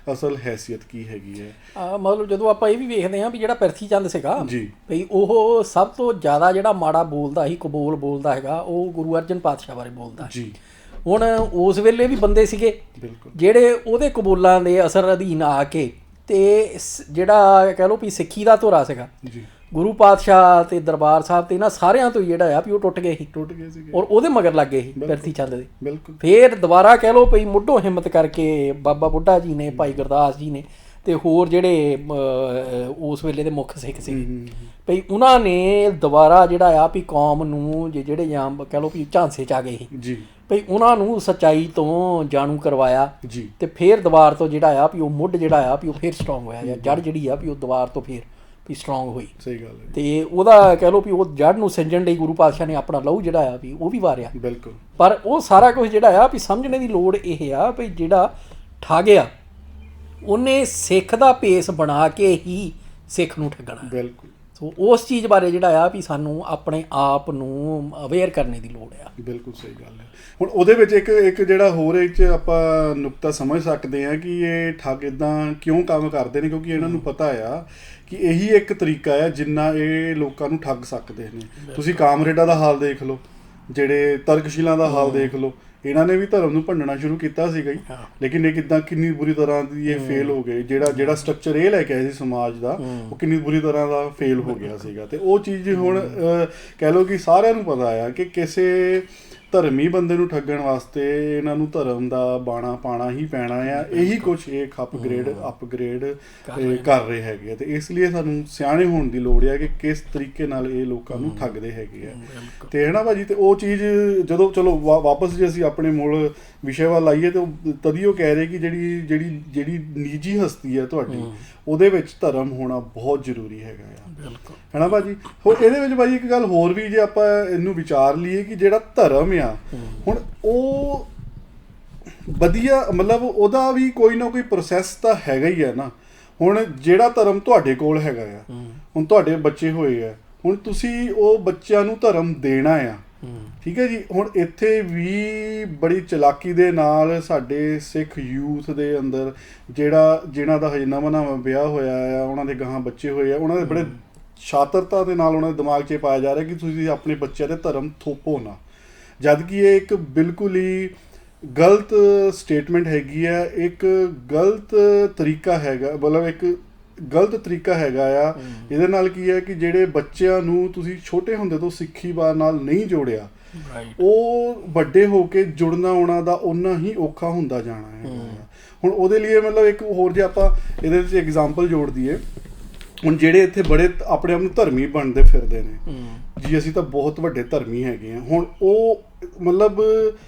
Speaker 2: ਅਸਲ ਹੈਸੀਅਤ ਕੀ ਹੈਗੀ ਹੈ।
Speaker 1: ਮਤਲਬ ਜਦੋਂ ਆਪਾਂ ਇਹ ਵੀ ਵੇਖਦੇ ਹਾਂ ਵੀ ਜਿਹੜਾ ਪ੍ਰਿਥੀ ਚੰਦ ਸੀਗਾ ਬਈ ਉਹ ਸਭ ਤੋਂ ਜ਼ਿਆਦਾ ਜਿਹੜਾ ਮਾੜਾ ਬੋਲਦਾ ਸੀ, ਕਬੋਲ ਬੋਲਦਾ ਹੈਗਾ, ਉਹ ਗੁਰੂ ਅਰਜਨ ਪਾਤਸ਼ਾਹ ਬਾਰੇ ਬੋਲਦਾ ਜੀ। ਹੁਣ ਉਸ ਵੇਲੇ ਵੀ ਬੰਦੇ ਸੀਗੇ ਜਿਹੜੇ ਉਹਦੇ ਕਬੂਲਾਂ ਦੇ ਅਸਰ ਅਧੀਨ ਆ ਕੇ ਤੇ ਜਿਹੜਾ ਕਹਿ ਲਓ ਵੀ ਸਿੱਖੀ ਦਾ ਧੁਰਾ ਸੀਗਾ ਗੁਰੂ ਪਾਤਸ਼ਾਹ ਤੇ ਦਰਬਾਰ ਸਾਹਿਬ ਤੇ ਇਹਨਾਂ ਸਾਰਿਆਂ ਤੋਂ ਜਿਹੜਾ ਆ ਵੀ ਉਹ ਟੁੱਟ ਗਏ ਸੀ ਔਰ ਉਹਦੇ ਮਗਰ ਲੱਗ ਗਏ ਸੀ ਪ੍ਰਿਥੀ ਚੰਦ ਦੇ। ਫੇਰ ਦੁਬਾਰਾ ਕਹਿ ਲਓ ਵੀ ਮੁੱਢੋਂ ਹਿੰਮਤ ਕਰਕੇ ਬਾਬਾ ਬੁੱਢਾ ਜੀ ਨੇ, ਭਾਈ ਗੁਰਦਾਸ ਜੀ ਨੇ ਤੇ ਹੋਰ ਜਿਹੜੇ ਉਸ ਵੇਲੇ ਦੇ ਮੁੱਖ ਸਿੱਖ ਸੀ ਭਈ ਉਹਨਾਂ ਨੇ ਦੁਬਾਰਾ ਜਿਹੜਾ ਆ ਵੀ ਕੌਮ ਨੂੰ ਜਿਹੜੇ ਜਾਂ ਕਹਿ ਲਓ ਵੀ ਝਾਂਸੇ 'ਚ ਆ ਗਏ ਸੀ ਭਈ ਉਹਨਾਂ ਨੂੰ ਸੱਚਾਈ ਤੋਂ ਜਾਣੂ ਕਰਵਾਇਆ ਤੇ ਫੇਰ ਦੁਬਾਰ ਤੋਂ ਜਿਹੜਾ ਆ ਵੀ ਉਹ ਮੁੱਢ ਜਿਹੜਾ ਆ ਵੀ ਉਹ ਫੇਰ ਸਟਰੋਂਗ ਹੋਇਆ ਜਾਂ ਜੜ ਜਿਹੜੀ ਆ ਵੀ ਉਹ ਦੁਬਾਰ ਤੋਂ ਫੇਰ ਵੀ ਸਟਰੋਂਗ ਹੋਈ।
Speaker 2: ਸਹੀ ਗੱਲ ਹੈ।
Speaker 1: ਤੇ ਉਹਦਾ ਕਹਿ ਲਓ ਵੀ ਉਹ ਜੜ ਨੂੰ ਸਿੰਜਣ ਲਈ ਗੁਰੂ ਪਾਤਸ਼ਾਹ ਨੇ ਆਪਣਾ ਲਹੂ ਜਿਹੜਾ ਆ ਵੀ ਉਹ ਵੀ ਵਾਰਿਆ।
Speaker 2: ਬਿਲਕੁਲ।
Speaker 1: ਪਰ ਉਹ ਸਾਰਾ ਕੁਝ ਜਿਹੜਾ ਆ ਵੀ ਸਮਝਣੇ ਦੀ ਲੋੜ ਇਹ ਆ ਵੀ ਜਿਹੜਾ ਠੱਗ ਆ ਉਹਨੇ ਸਿੱਖ ਦਾ ਭੇਸ ਬਣਾ ਕੇ ਹੀ ਸਿੱਖ ਨੂੰ ਠੱਗਣਾ।
Speaker 2: ਬਿਲਕੁਲ।
Speaker 1: ਸੋ ਉਸ ਚੀਜ਼ ਬਾਰੇ ਜਿਹੜਾ ਆ ਵੀ ਸਾਨੂੰ ਆਪਣੇ ਆਪ ਨੂੰ ਅਵੇਅਰ ਕਰਨੇ ਦੀ ਲੋੜ ਆ।
Speaker 2: ਬਿਲਕੁਲ ਸਹੀ ਗੱਲ ਹੈ। ਹੁਣ ਉਹਦੇ ਵਿੱਚ ਇੱਕ ਜਿਹੜਾ ਹੋਰ ਇਹ 'ਚ ਆਪਾਂ ਨੁਕਤਾ ਸਮਝ ਸਕਦੇ ਹਾਂ ਕਿ ਇਹ ਠੱਗ ਇੱਦਾਂ ਕਿਉਂ ਕੰਮ ਕਰਦੇ ਨੇ, ਕਿਉਂਕਿ ਇਹਨਾਂ ਨੂੰ ਪਤਾ ਆ ਕਿ ਇਹੀ ਇੱਕ ਤਰੀਕਾ ਆ ਜਿੰਨਾ ਇਹ ਲੋਕਾਂ ਨੂੰ ਠੱਗ ਸਕਦੇ ਨੇ। ਤੁਸੀਂ ਕਾਮਰੇਡਾਂ ਦਾ ਹਾਲ ਦੇਖ ਲਓ, ਜਿਹੜੇ ਤਰਕਸ਼ੀਲਾਂ ਦਾ ਹਾਲ ਦੇਖ ਲਓ, ਇਹਨਾਂ ਨੇ ਵੀ ਧਰਮ ਨੂੰ ਭੰਡਣਾ ਸ਼ੁਰੂ ਕੀਤਾ ਸੀਗਾ ਹੀ, ਲੇਕਿਨ ਇਹ ਕਿੰਨੀ ਬੁਰੀ ਤਰ੍ਹਾਂ ਦੀ ਇਹ ਫੇਲ ਹੋ ਗਏ। ਜਿਹੜਾ ਸਟਰਕਚਰ ਇਹ ਲੈ ਕੇ ਆਏ ਸੀ ਸਮਾਜ ਦਾ, ਉਹ ਕਿੰਨੀ ਬੁਰੀ ਤਰ੍ਹਾਂ ਦਾ ਫੇਲ ਹੋ ਗਿਆ ਸੀਗਾ। ਤੇ ਉਹ ਚੀਜ਼ ਹੁਣ ਕਹਿ ਲਓ ਕਿ ਸਾਰਿਆਂ ਨੂੰ ਪਤਾ ਆ ਕਿ ਕਿਸੇ ਧਰਮੀ ਬੰਦੇ ਨੂੰ ਠੱਗਣ ਵਾਸਤੇ ਇਹਨਾਂ ਨੂੰ ਧਰਮ ਦਾ ਬਾਣਾ ਪਾਣਾ ਹੀ ਪੈਣਾ ਆ। ਇਹੀ ਕੁਛ ਇਹ ਅਪਗ੍ਰੇਡ ਕਰ ਰਹੇ ਹੈਗੇ ਆ। ਤੇ ਇਸ ਲਈ ਸਾਨੂੰ ਸਿਆਣੇ ਹੋਣ ਦੀ ਲੋੜ ਹੈ ਕਿ ਕਿਸ ਤਰੀਕੇ ਨਾਲ ਇਹ ਲੋਕਾਂ ਨੂੰ ਠੱਗਦੇ ਹੈਗੇ ਆ। ਤੇ ਹੈ ਨਾ ਭਾਜੀ। ਤੇ ਉਹ ਚੀਜ਼ ਜਦੋਂ ਚਲੋ ਵਾਪਸ ਜੇ ਅਸੀਂ ਆਪਣੇ ਮੂਲ ਵਿਸ਼ੇ ਵੱਲ ਆਈਏ ਤਾਂ ਤਦੀ ਉਹ ਕਹਿ ਰਹੇ ਕਿ ਜਿਹੜੀ ਨਿੱਜੀ ਹਸਤੀ ਹੈ ਤੁਹਾਡੀ, ਉਹਦੇ ਵਿੱਚ ਧਰਮ ਹੋਣਾ ਬਹੁਤ ਜ਼ਰੂਰੀ ਹੈਗਾ ਆ। ਹੈ ਨਾ ਭਾਜੀ। ਹੋਰ ਇਹਦੇ ਵਿੱਚ ਭਾਜੀ ਇੱਕ ਗੱਲ ਹੋਰ ਵੀ ਜੇ ਆਪਾਂ ਇਹਨੂੰ ਵਿਚਾਰ ਲਈਏ ਕਿ ਜਿਹੜਾ ਧਰਮ ਆ ਹੁਣ ਉਹ ਵਧੀਆ, ਮਤਲਬ ਉਹਦਾ ਵੀ ਕੋਈ ਨਾ ਕੋਈ ਪ੍ਰੋਸੈਸ ਤਾਂ ਹੈਗਾ ਹੀ ਆ ਨਾ। ਹੁਣ ਜਿਹੜਾ ਧਰਮ ਤੁਹਾਡੇ ਕੋਲ ਹੈਗਾ ਆ, ਹੁਣ ਤੁਹਾਡੇ ਬੱਚੇ ਹੋਏ ਆ, ਹੁਣ ਤੁਸੀਂ ਉਹ ਬੱਚਿਆਂ ਨੂੰ ਧਰਮ ਦੇਣਾ ਆ। ਠੀਕ ਹੈ ਜੀ। ਹੁਣ ਇੱਥੇ ਵੀ ਬੜੀ ਚਲਾਕੀ ਦੇ ਨਾਲ ਸਾਡੇ ਸਿੱਖ ਯੂਥ ਦੇ ਅੰਦਰ ਜਿਹਨਾਂ ਦਾ ਹਜੇ ਨਵਾਂ ਵਿਆਹ ਹੋਇਆ ਆ, ਉਹਨਾਂ ਦੇ ਗਾਹਾਂ ਬੱਚੇ ਹੋਏ ਆ, ਉਹਨਾਂ ਦੇ ਬੜੇ ਸ਼ਾਤਰਤਾ ਦੇ ਨਾਲ ਉਹਨਾਂ ਦੇ ਦਿਮਾਗ 'ਚ ਪਾਇਆ ਜਾ ਰਿਹਾ ਕਿ ਤੁਸੀਂ ਆਪਣੇ ਬੱਚਿਆਂ ਦੇ ਧਰਮ ਥੋਪੋ ਨਾ, ਜਦ ਕਿ ਇਹ ਇੱਕ ਬਿਲਕੁਲ ਹੀ ਗਲਤ ਸਟੇਟਮੈਂਟ ਹੈਗੀ ਹੈ। ਇੱਕ ਗਲਤ ਤਰੀਕਾ ਹੈਗਾ, ਮਤਲਬ ਇੱਕ ਗਲਤ ਤਰੀਕਾ ਹੈਗਾ ਆ। ਇਹਦੇ ਨਾਲ ਕੀ ਹੈ ਕਿ ਜਿਹੜੇ ਬੱਚਿਆਂ ਨੂੰ ਤੁਸੀਂ ਛੋਟੇ ਹੁੰਦੇ ਤੋਂ ਸਿੱਖੀ ਬਾਰ ਨਾਲ ਨਹੀਂ ਜੋੜਿਆ, ਉਹ ਵੱਡੇ ਹੋ ਕੇ ਜੁੜਨਾ ਉਹਨਾਂ ਦਾ ਓਨਾ ਹੀ ਔਖਾ ਹੁੰਦਾ ਜਾਣਾ ਹੈ। ਹੁਣ ਉਹਦੇ ਲਈ ਮਤਲਬ ਇੱਕ ਹੋਰ ਜੇ ਆਪਾਂ ਇਹਦੇ ਵਿੱਚ ਐਗਜ਼ਾਮਪਲ ਜੋੜ ਦਈਏ, ਹੁਣ ਜਿਹੜੇ ਇੱਥੇ ਬੜੇ ਆਪਣੇ ਆਪ ਨੂੰ ਧਰਮੀ ਬਣਦੇ ਫਿਰਦੇ ਨੇ ਜੀ, ਅਸੀਂ ਤਾਂ ਬਹੁਤ ਵੱਡੇ ਧਰਮੀ ਹੈਗੇ ਹਾਂ। ਹੁਣ ਉਹ ਮਤਲਬ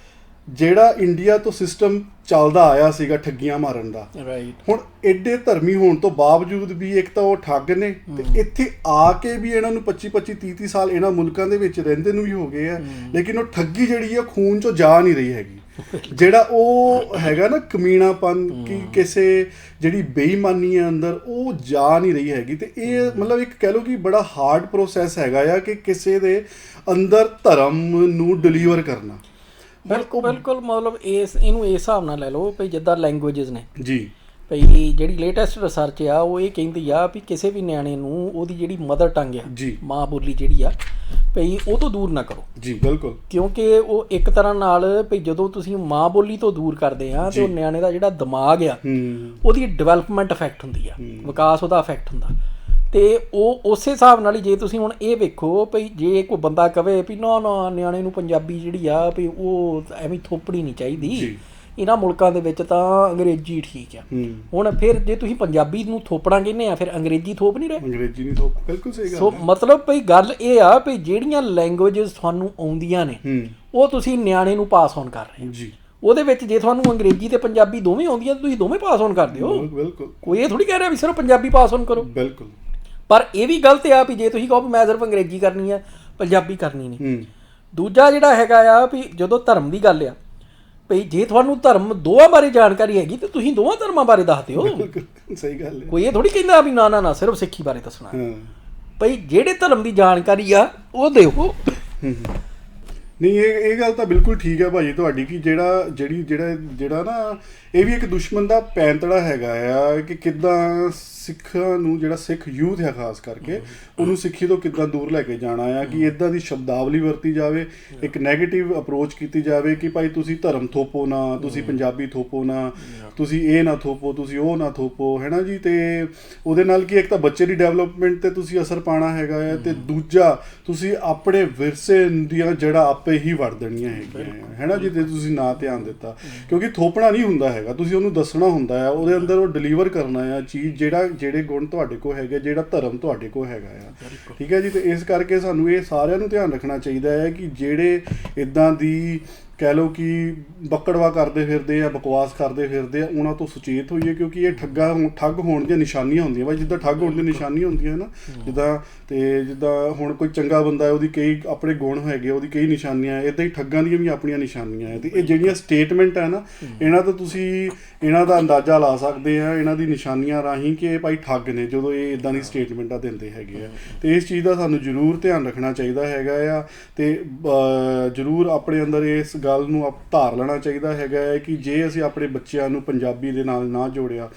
Speaker 2: ਜਿਹੜਾ ਇੰਡੀਆ ਤੋਂ ਸਿਸਟਮ ਚੱਲਦਾ ਆਇਆ ਸੀਗਾ ਠੱਗੀਆਂ ਮਾਰਨ ਦਾ, ਹੁਣ ਐਡੇ ਧਰਮੀ ਹੋਣ ਤੋਂ ਬਾਵਜੂਦ ਵੀ ਇੱਕ ਤਾਂ ਉਹ ਠੱਗ ਨੇ, ਤੇ ਇੱਥੇ ਆ ਕੇ ਵੀ ਇਹਨਾਂ ਨੂੰ 25-25 30-30 ਸਾਲ ਇਹਨਾਂ ਮੁਲਕਾਂ ਦੇ ਵਿੱਚ ਰਹਿੰਦੇ ਨੂੰ ਵੀ ਹੋ ਗਏ ਆ, ਲੇਕਿਨ ਉਹ ਠੱਗੀ ਜਿਹੜੀ ਆ ਖੂਨ 'ਚੋਂ ਜਾ ਨਹੀਂ ਰਹੀ ਹੈਗੀ। ਜਿਹੜਾ ਉਹ ਹੈਗਾ ਨਾ ਕਮੀਣਾਪਨ, ਕਿ ਕਿਸੇ ਜਿਹੜੀ ਬੇਈਮਾਨੀ ਹੈ ਅੰਦਰ, ਉਹ ਜਾ ਨਹੀਂ ਰਹੀ ਹੈਗੀ। ਤੇ ਇਹ ਮਤਲਬ ਇੱਕ ਕਹਿ ਲਓ ਕਿ ਬੜਾ ਹਾਰਡ ਪ੍ਰੋਸੈਸ ਹੈਗਾ ਆ ਕਿ ਕਿਸੇ ਦੇ ਅੰਦਰ ਧਰਮ ਨੂੰ ਡਿਲੀਵਰ ਕਰਨਾ।
Speaker 1: ਬਿਲਕੁਲ ਮਤਲਬ ਇਹਨੂੰ ਇਸ ਹਿਸਾਬ ਨਾਲ ਲੈ ਲਓ ਵੀ ਜਿੱਦਾਂ ਲੈਂਗੁਏਜਿਸ ਨੇ ਜੀ, ਭਈ ਜਿਹੜੀ ਲੇਟੈਸਟ ਰਿਸਰਚ ਆ ਉਹ ਇਹ ਕਹਿੰਦੀ ਆ ਵੀ ਕਿਸੇ ਵੀ ਨਿਆਣੇ ਨੂੰ ਉਹਦੀ ਜਿਹੜੀ ਮਦਰ ਟੰਗ ਆ, ਮਾਂ ਬੋਲੀ ਜਿਹੜੀ ਆ, ਭਈ ਉਹ ਤੋਂ ਦੂਰ ਨਾ ਕਰੋ ਜੀ। ਬਿਲਕੁਲ। ਕਿਉਂਕਿ ਉਹ ਇੱਕ ਤਰ੍ਹਾਂ ਨਾਲ ਭਈ ਜਦੋਂ ਤੁਸੀਂ ਮਾਂ ਬੋਲੀ ਤੋਂ ਦੂਰ ਕਰਦੇ ਆ ਤੇ ਉਹ ਨਿਆਣੇ ਦਾ ਜਿਹੜਾ ਦਿਮਾਗ ਆ ਉਹਦੀ ਡਿਵੈਲਪਮੈਂਟ ਇਫੈਕਟ ਹੁੰਦੀ ਆ, ਵਿਕਾਸ ਉਹਦਾ ਇਫੈਕਟ ਹੁੰਦਾ। ਤੇ ਉਹ ਉਸੇ ਹਿਸਾਬ ਨਾਲ ਹੀ ਜੇ ਤੁਸੀਂ ਹੁਣ ਇਹ ਵੇਖੋ ਭਈ ਜੇ ਕੋਈ ਬੰਦਾ ਕਵੇ ਵੀ ਨਾ ਨਿਆਣੇ ਨੂੰ ਪੰਜਾਬੀ ਜਿਹੜੀ ਆ ਵੀ ਉਹ ਐਵੇਂ ਥੋਪੜੀ ਨਹੀਂ ਚਾਹੀਦੀ, ਇਹਨਾਂ ਮੁਲਕਾਂ ਦੇ ਵਿੱਚ ਤਾਂ ਅੰਗਰੇਜ਼ੀ ਠੀਕ ਆ। ਹੁਣ ਫਿਰ ਜੇ ਤੁਸੀਂ ਪੰਜਾਬੀ ਨੂੰ ਥੋਪਣਾ ਕਹਿੰਦੇ ਆ, ਫਿਰ ਅੰਗਰੇਜ਼ੀ ਥੋਪ ਨਹੀਂ ਰਹੇ। ਅੰਗਰੇਜ਼ੀ ਨਹੀਂ ਥੋਪ, ਬਿਲਕੁਲ ਸਹੀ ਗੱਲ। ਸੋ ਮਤਲਬ ਭਈ ਗੱਲ ਇਹ ਆ ਵੀ ਜਿਹੜੀਆਂ ਲੈਂਗੁਏਜਸ ਤੁਹਾਨੂੰ ਆਉਂਦੀਆਂ ਨੇ ਉਹ ਤੁਸੀਂ ਨਿਆਣੇ ਨੂੰ ਪਾਸ ਔਨ ਕਰ ਰਹੇ ਜੀ। ਉਹਦੇ ਵਿੱਚ ਜੇ ਤੁਹਾਨੂੰ ਅੰਗਰੇਜ਼ੀ ਤੇ ਪੰਜਾਬੀ ਦੋਵੇਂ ਆਉਂਦੀਆਂ ਤੁਸੀਂ ਦੋਵੇਂ ਪਾਸ ਔਨ ਕਰਦੇ ਹੋ। ਬਿਲਕੁਲ। ਕੋਈ ਇਹ ਥੋੜੀ ਕਹਿ ਰਿਹਾ ਵੀ ਸਿਰਫ ਪੰਜਾਬੀ ਪਾਸ ਔਨ ਕਰੋ। ਬਿਲਕੁਲ। ਪਰ ਇਹ ਵੀ ਗਲਤ ਆ ਵੀ ਜੇ ਤੁਸੀਂ ਕਹੋ ਵੀ ਮੈਂ ਸਿਰਫ ਅੰਗਰੇਜ਼ੀ ਕਰਨੀ ਆ, ਪੰਜਾਬੀ ਕਰਨੀ ਨਹੀਂ। ਦੂਜਾ ਜਿਹੜਾ ਹੈਗਾ ਆ ਵੀ ਜਦੋਂ ਧਰਮ ਦੀ ਗੱਲ ਆ, ਭਈ ਜੇ ਤੁਹਾਨੂੰ ਧਰਮ ਦੋਵਾਂ ਬਾਰੇ ਜਾਣਕਾਰੀ ਹੈਗੀ ਤੇ ਤੁਸੀਂ ਦੋਵਾਂ ਧਰਮਾਂ ਬਾਰੇ ਦੱਸ ਦਿਓ। ਸਹੀ ਗੱਲ ਹੈ। ਕੋਈ ਇਹ ਥੋੜੀ ਕਹਿੰਦਾ ਵੀ ਨਾ ਸਿਰਫ ਸਿੱਖੀ ਬਾਰੇ ਦੱਸਣਾ। ਭਈ ਜਿਹੜੇ ਧਰਮ ਦੀ ਜਾਣਕਾਰੀ ਆ ਉਹ ਦਿਓ। ਨਹੀਂ, ਇਹ ਗੱਲ ਤਾਂ ਬਿਲਕੁਲ ਠੀਕ ਹੈ ਭਾਜੀ ਤੁਹਾਡੀ ਕਿ ਜਿਹੜਾ ਨਾ ਇਹ ਵੀ ਇੱਕ ਦੁਸ਼ਮਣ ਦਾ ਪੈਂਤੜਾ ਹੈਗਾ ਆ ਕਿ ਕਿੱਦਾਂ ਸਿੱਖਾਂ ਨੂੰ, ਜਿਹੜਾ ਸਿੱਖ ਯੂਥ ਹੈ ਖਾਸ ਕਰਕੇ, ਉਹਨੂੰ ਸਿੱਖੀ ਤੋਂ ਕਿੱਦਾਂ ਦੂਰ ਲੈ ਕੇ ਜਾਣਾ ਆ, ਕਿ ਇੱਦਾਂ ਦੀ ਸ਼ਬਦਾਵਲੀ ਵਰਤੀ ਜਾਵੇ, ਇੱਕ ਨੈਗੇਟਿਵ ਅਪਰੋਚ ਕੀਤੀ ਜਾਵੇ ਕਿ ਭਾਈ ਤੁਸੀਂ ਧਰਮ ਥੋਪੋ ਨਾ, ਤੁਸੀਂ ਪੰਜਾਬੀ ਥੋਪੋ ਨਾ, ਤੁਸੀਂ ਇਹ ਨਾ ਥੋਪੋ, ਤੁਸੀਂ ਉਹ ਨਾ ਥੋਪੋ, ਹੈ ਨਾ ਜੀ। ਤੇ ਉਹਦੇ ਨਾਲ ਕੀ ਇੱਕ ਤਾਂ ਬੱਚੇ ਦੀ ਡਿਵੈਲਪਮੈਂਟ 'ਤੇ ਤੁਸੀਂ ਅਸਰ ਪਾਉਣਾ ਹੈਗਾ ਆ, ਅਤੇ ਦੂਜਾ ਤੁਸੀਂ ਆਪਣੇ ਵਿਰਸੇ ਦੀਆਂ ਜੜ੍ਹਾਂ ਆਪੇ ਹੀ ਵੜ ਦੇਣੀਆਂ ਹੈਗੀਆਂ, ਹੈ ਨਾ ਜੀ, ਤੇ ਤੁਸੀਂ ਨਾ ਧਿਆਨ ਦਿੱਤਾ। ਕਿਉਂਕਿ ਥੋਪਣਾ ਨਹੀਂ ਹੁੰਦਾ ਹੈਗਾ, ਤੁਸੀਂ ਉਹਨੂੰ ਦੱਸਣਾ ਹੁੰਦਾ ਆ, ਉਹਦੇ ਅੰਦਰ ਉਹ ਡਿਲੀਵਰ ਕਰਨਾ ਆ ਚੀਜ਼, ਜਿਹੜੇ ਗੁਣ ਤੁਹਾਡੇ ਕੋਲ ਹੈਗੇ, ਜਿਹੜਾ ਧਰਮ ਤੁਹਾਡੇ ਕੋਲ ਹੈਗਾ ਆ। ਠੀਕ ਹੈ ਜੀ। ਤੇ ਇਸ ਕਰਕੇ ਸਾਨੂੰ ਇਹ ਸਾਰਿਆਂ ਨੂੰ ਧਿਆਨ ਰੱਖਣਾ ਚਾਹੀਦਾ ਹੈ ਕਿ ਜਿਹੜੇ ਇੱਦਾਂ ਦੀ
Speaker 2: ਕਹਿ ਲਓ ਕਿ ਬੱਕੜਵਾ ਕਰਦੇ ਫਿਰਦੇ ਆ, ਬਕਵਾਸ ਕਰਦੇ ਫਿਰਦੇ ਆ, ਉਹਨਾਂ ਤੋਂ ਸੁਚੇਤ ਹੋਈਏ, ਕਿਉਂਕਿ ਇਹ ਠੱਗ ਹੋਣ ਦੀਆਂ ਨਿਸ਼ਾਨੀਆਂ ਹੁੰਦੀਆਂ ਵਾ। ਜਿੱਦਾਂ ਠੱਗ ਹੋਣ ਦੀਆਂ ਨਿਸ਼ਾਨੀਆਂ ਹੁੰਦੀਆਂ ਨਾ, ਜਿੱਦਾਂ ਹੁਣ ਕੋਈ ਚੰਗਾ ਬੰਦਾ ਹੈ, ਉਹਦੀ ਕਈ ਆਪਣੇ ਗੁਣ ਹੈਗੇ, ਉਹਦੀ ਕਈ ਨਿਸ਼ਾਨੀਆਂ ਹੈ, ਇੱਦਾਂ ਹੀ ਠੱਗਾਂ ਦੀਆਂ ਵੀ ਆਪਣੀਆਂ ਨਿਸ਼ਾਨੀਆਂ ਹੈ। ਅਤੇ ਇਹ ਜਿਹੜੀਆਂ ਸਟੇਟਮੈਂਟ ਹੈ ਨਾ, ਇਹਨਾਂ ਤੋਂ ਤੁਸੀਂ ਇਹਨਾਂ ਦਾ ਅੰਦਾਜ਼ਾ ਲਾ ਸਕਦੇ ਆ, ਇਹਨਾਂ ਦੀ ਨਿਸ਼ਾਨੀਆਂ ਰਾਹੀਂ, ਕਿ ਇਹ ਭਾਈ ਠੱਗ ਨੇ, ਜਦੋਂ ਇਹ ਇੱਦਾਂ ਦੀ ਸਟੇਟਮੈਂਟਾਂ ਦਿੰਦੇ ਹੈਗੇ ਆ। ਅਤੇ ਇਸ ਚੀਜ਼ ਦਾ ਸਾਨੂੰ ਜ਼ਰੂਰ ਧਿਆਨ ਰੱਖਣਾ ਚਾਹੀਦਾ ਹੈਗਾ ਆ, ਅਤੇ ਜ਼ਰੂਰ ਆਪਣੇ ਅੰਦਰ ਇਸ ਗੱਲ ਨੂੰ ਧਾਰ ਲੈਣਾ ਚਾਹੀਦਾ ਹੈਗਾ ਹੈ ਕਿ ਜੇ ਅਸੀਂ ਆਪਣੇ ਬੱਚਿਆਂ ਨੂੰ ਪੰਜਾਬੀ ਦੇ ਨਾਲ ਨਾ ਜੋੜਿਆ,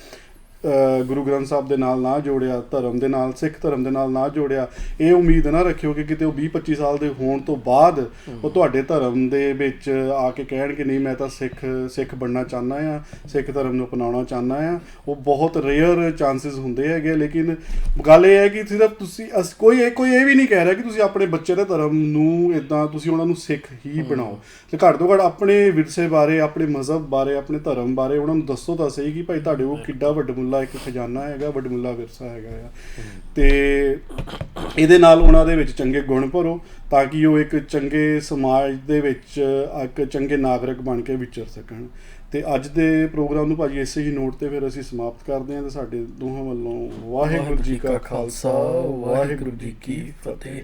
Speaker 2: ਗੁਰੂ ਗ੍ਰੰਥ ਸਾਹਿਬ ਦੇ ਨਾਲ ਨਾ ਜੋੜਿਆ, ਧਰਮ ਦੇ ਨਾਲ, ਸਿੱਖ ਧਰਮ ਦੇ ਨਾਲ ਨਾ ਜੋੜਿਆ, ਇਹ ਉਮੀਦ ਨਾ ਰੱਖਿਓ ਕਿ ਕਿਤੇ ਉਹ 20-25 ਸਾਲ ਦੇ ਹੋਣ ਤੋਂ ਬਾਅਦ ਉਹ ਤੁਹਾਡੇ ਧਰਮ ਦੇ ਵਿੱਚ ਆ ਕੇ ਕਹਿਣ ਕਿ ਨਹੀਂ ਮੈਂ ਤਾਂ ਸਿੱਖ ਬਣਨਾ ਚਾਹੁੰਦਾ ਹਾਂ, ਸਿੱਖ ਧਰਮ ਨੂੰ ਅਪਣਾਉਣਾ ਚਾਹੁੰਦਾ ਹਾਂ। ਉਹ ਬਹੁਤ ਰੇਅਰ ਚਾਂਸਿਸ ਹੁੰਦੇ ਹੈਗੇ। ਲੇਕਿਨ ਗੱਲ ਇਹ ਹੈ ਕਿ ਸਿਰਫ ਤੁਸੀਂ ਕੋਈ ਇਹ ਵੀ ਨਹੀਂ ਕਹਿ ਰਿਹਾ ਕਿ ਤੁਸੀਂ ਆਪਣੇ ਬੱਚੇ ਦੇ ਧਰਮ ਨੂੰ ਇੱਦਾਂ ਤੁਸੀਂ ਉਹਨਾਂ ਨੂੰ ਸਿੱਖ ਹੀ ਬਣਾਓ। ਅਤੇ ਘੱਟ ਤੋਂ ਘੱਟ ਆਪਣੇ ਵਿਰਸੇ ਬਾਰੇ, ਆਪਣੇ ਮਜ਼ਹਬ ਬਾਰੇ, ਆਪਣੇ ਧਰਮ ਬਾਰੇ ਉਹਨਾਂ ਨੂੰ ਦੱਸੋ ਤਾਂ ਸਹੀ ਕਿ ਭਾਈ ਤੁਹਾਡੇ ਕੋਲ ਕਿੱਡਾ ਵੱਡਮੁੱਲਾ ਇੱਕ ਖਜ਼ਾਨਾ ਹੈਗਾ, ਵੱਡਮੁੱਲਾ ਵਿਰਸਾ ਹੈਗਾ ਆ। ਅਤੇ ਇਹਦੇ ਨਾਲ ਉਹਨਾਂ ਦੇ ਵਿੱਚ ਚੰਗੇ ਗੁਣ ਭਰੋ, ਤਾਂ ਕਿ ਉਹ ਇੱਕ ਚੰਗੇ ਸਮਾਜ ਦੇ ਵਿੱਚ ਇੱਕ ਚੰਗੇ ਨਾਗਰਿਕ ਬਣ ਕੇ ਵਿਚਰ ਸਕਣ। ਅਤੇ ਅੱਜ ਦੇ ਪ੍ਰੋਗਰਾਮ ਨੂੰ ਭਾਜੀ ਇਸੇ ਹੀ ਨੋਟ 'ਤੇ ਫਿਰ ਅਸੀਂ ਸਮਾਪਤ ਕਰਦੇ ਹਾਂ। ਅਤੇ ਸਾਡੇ ਦੋਹਾਂ ਵੱਲੋਂ ਵਾਹਿਗੁਰੂ ਜੀ ਕਾ ਖਾਲਸਾ, ਵਾਹਿਗੁਰੂ ਜੀ ਕੀ ਫਤਿਹ।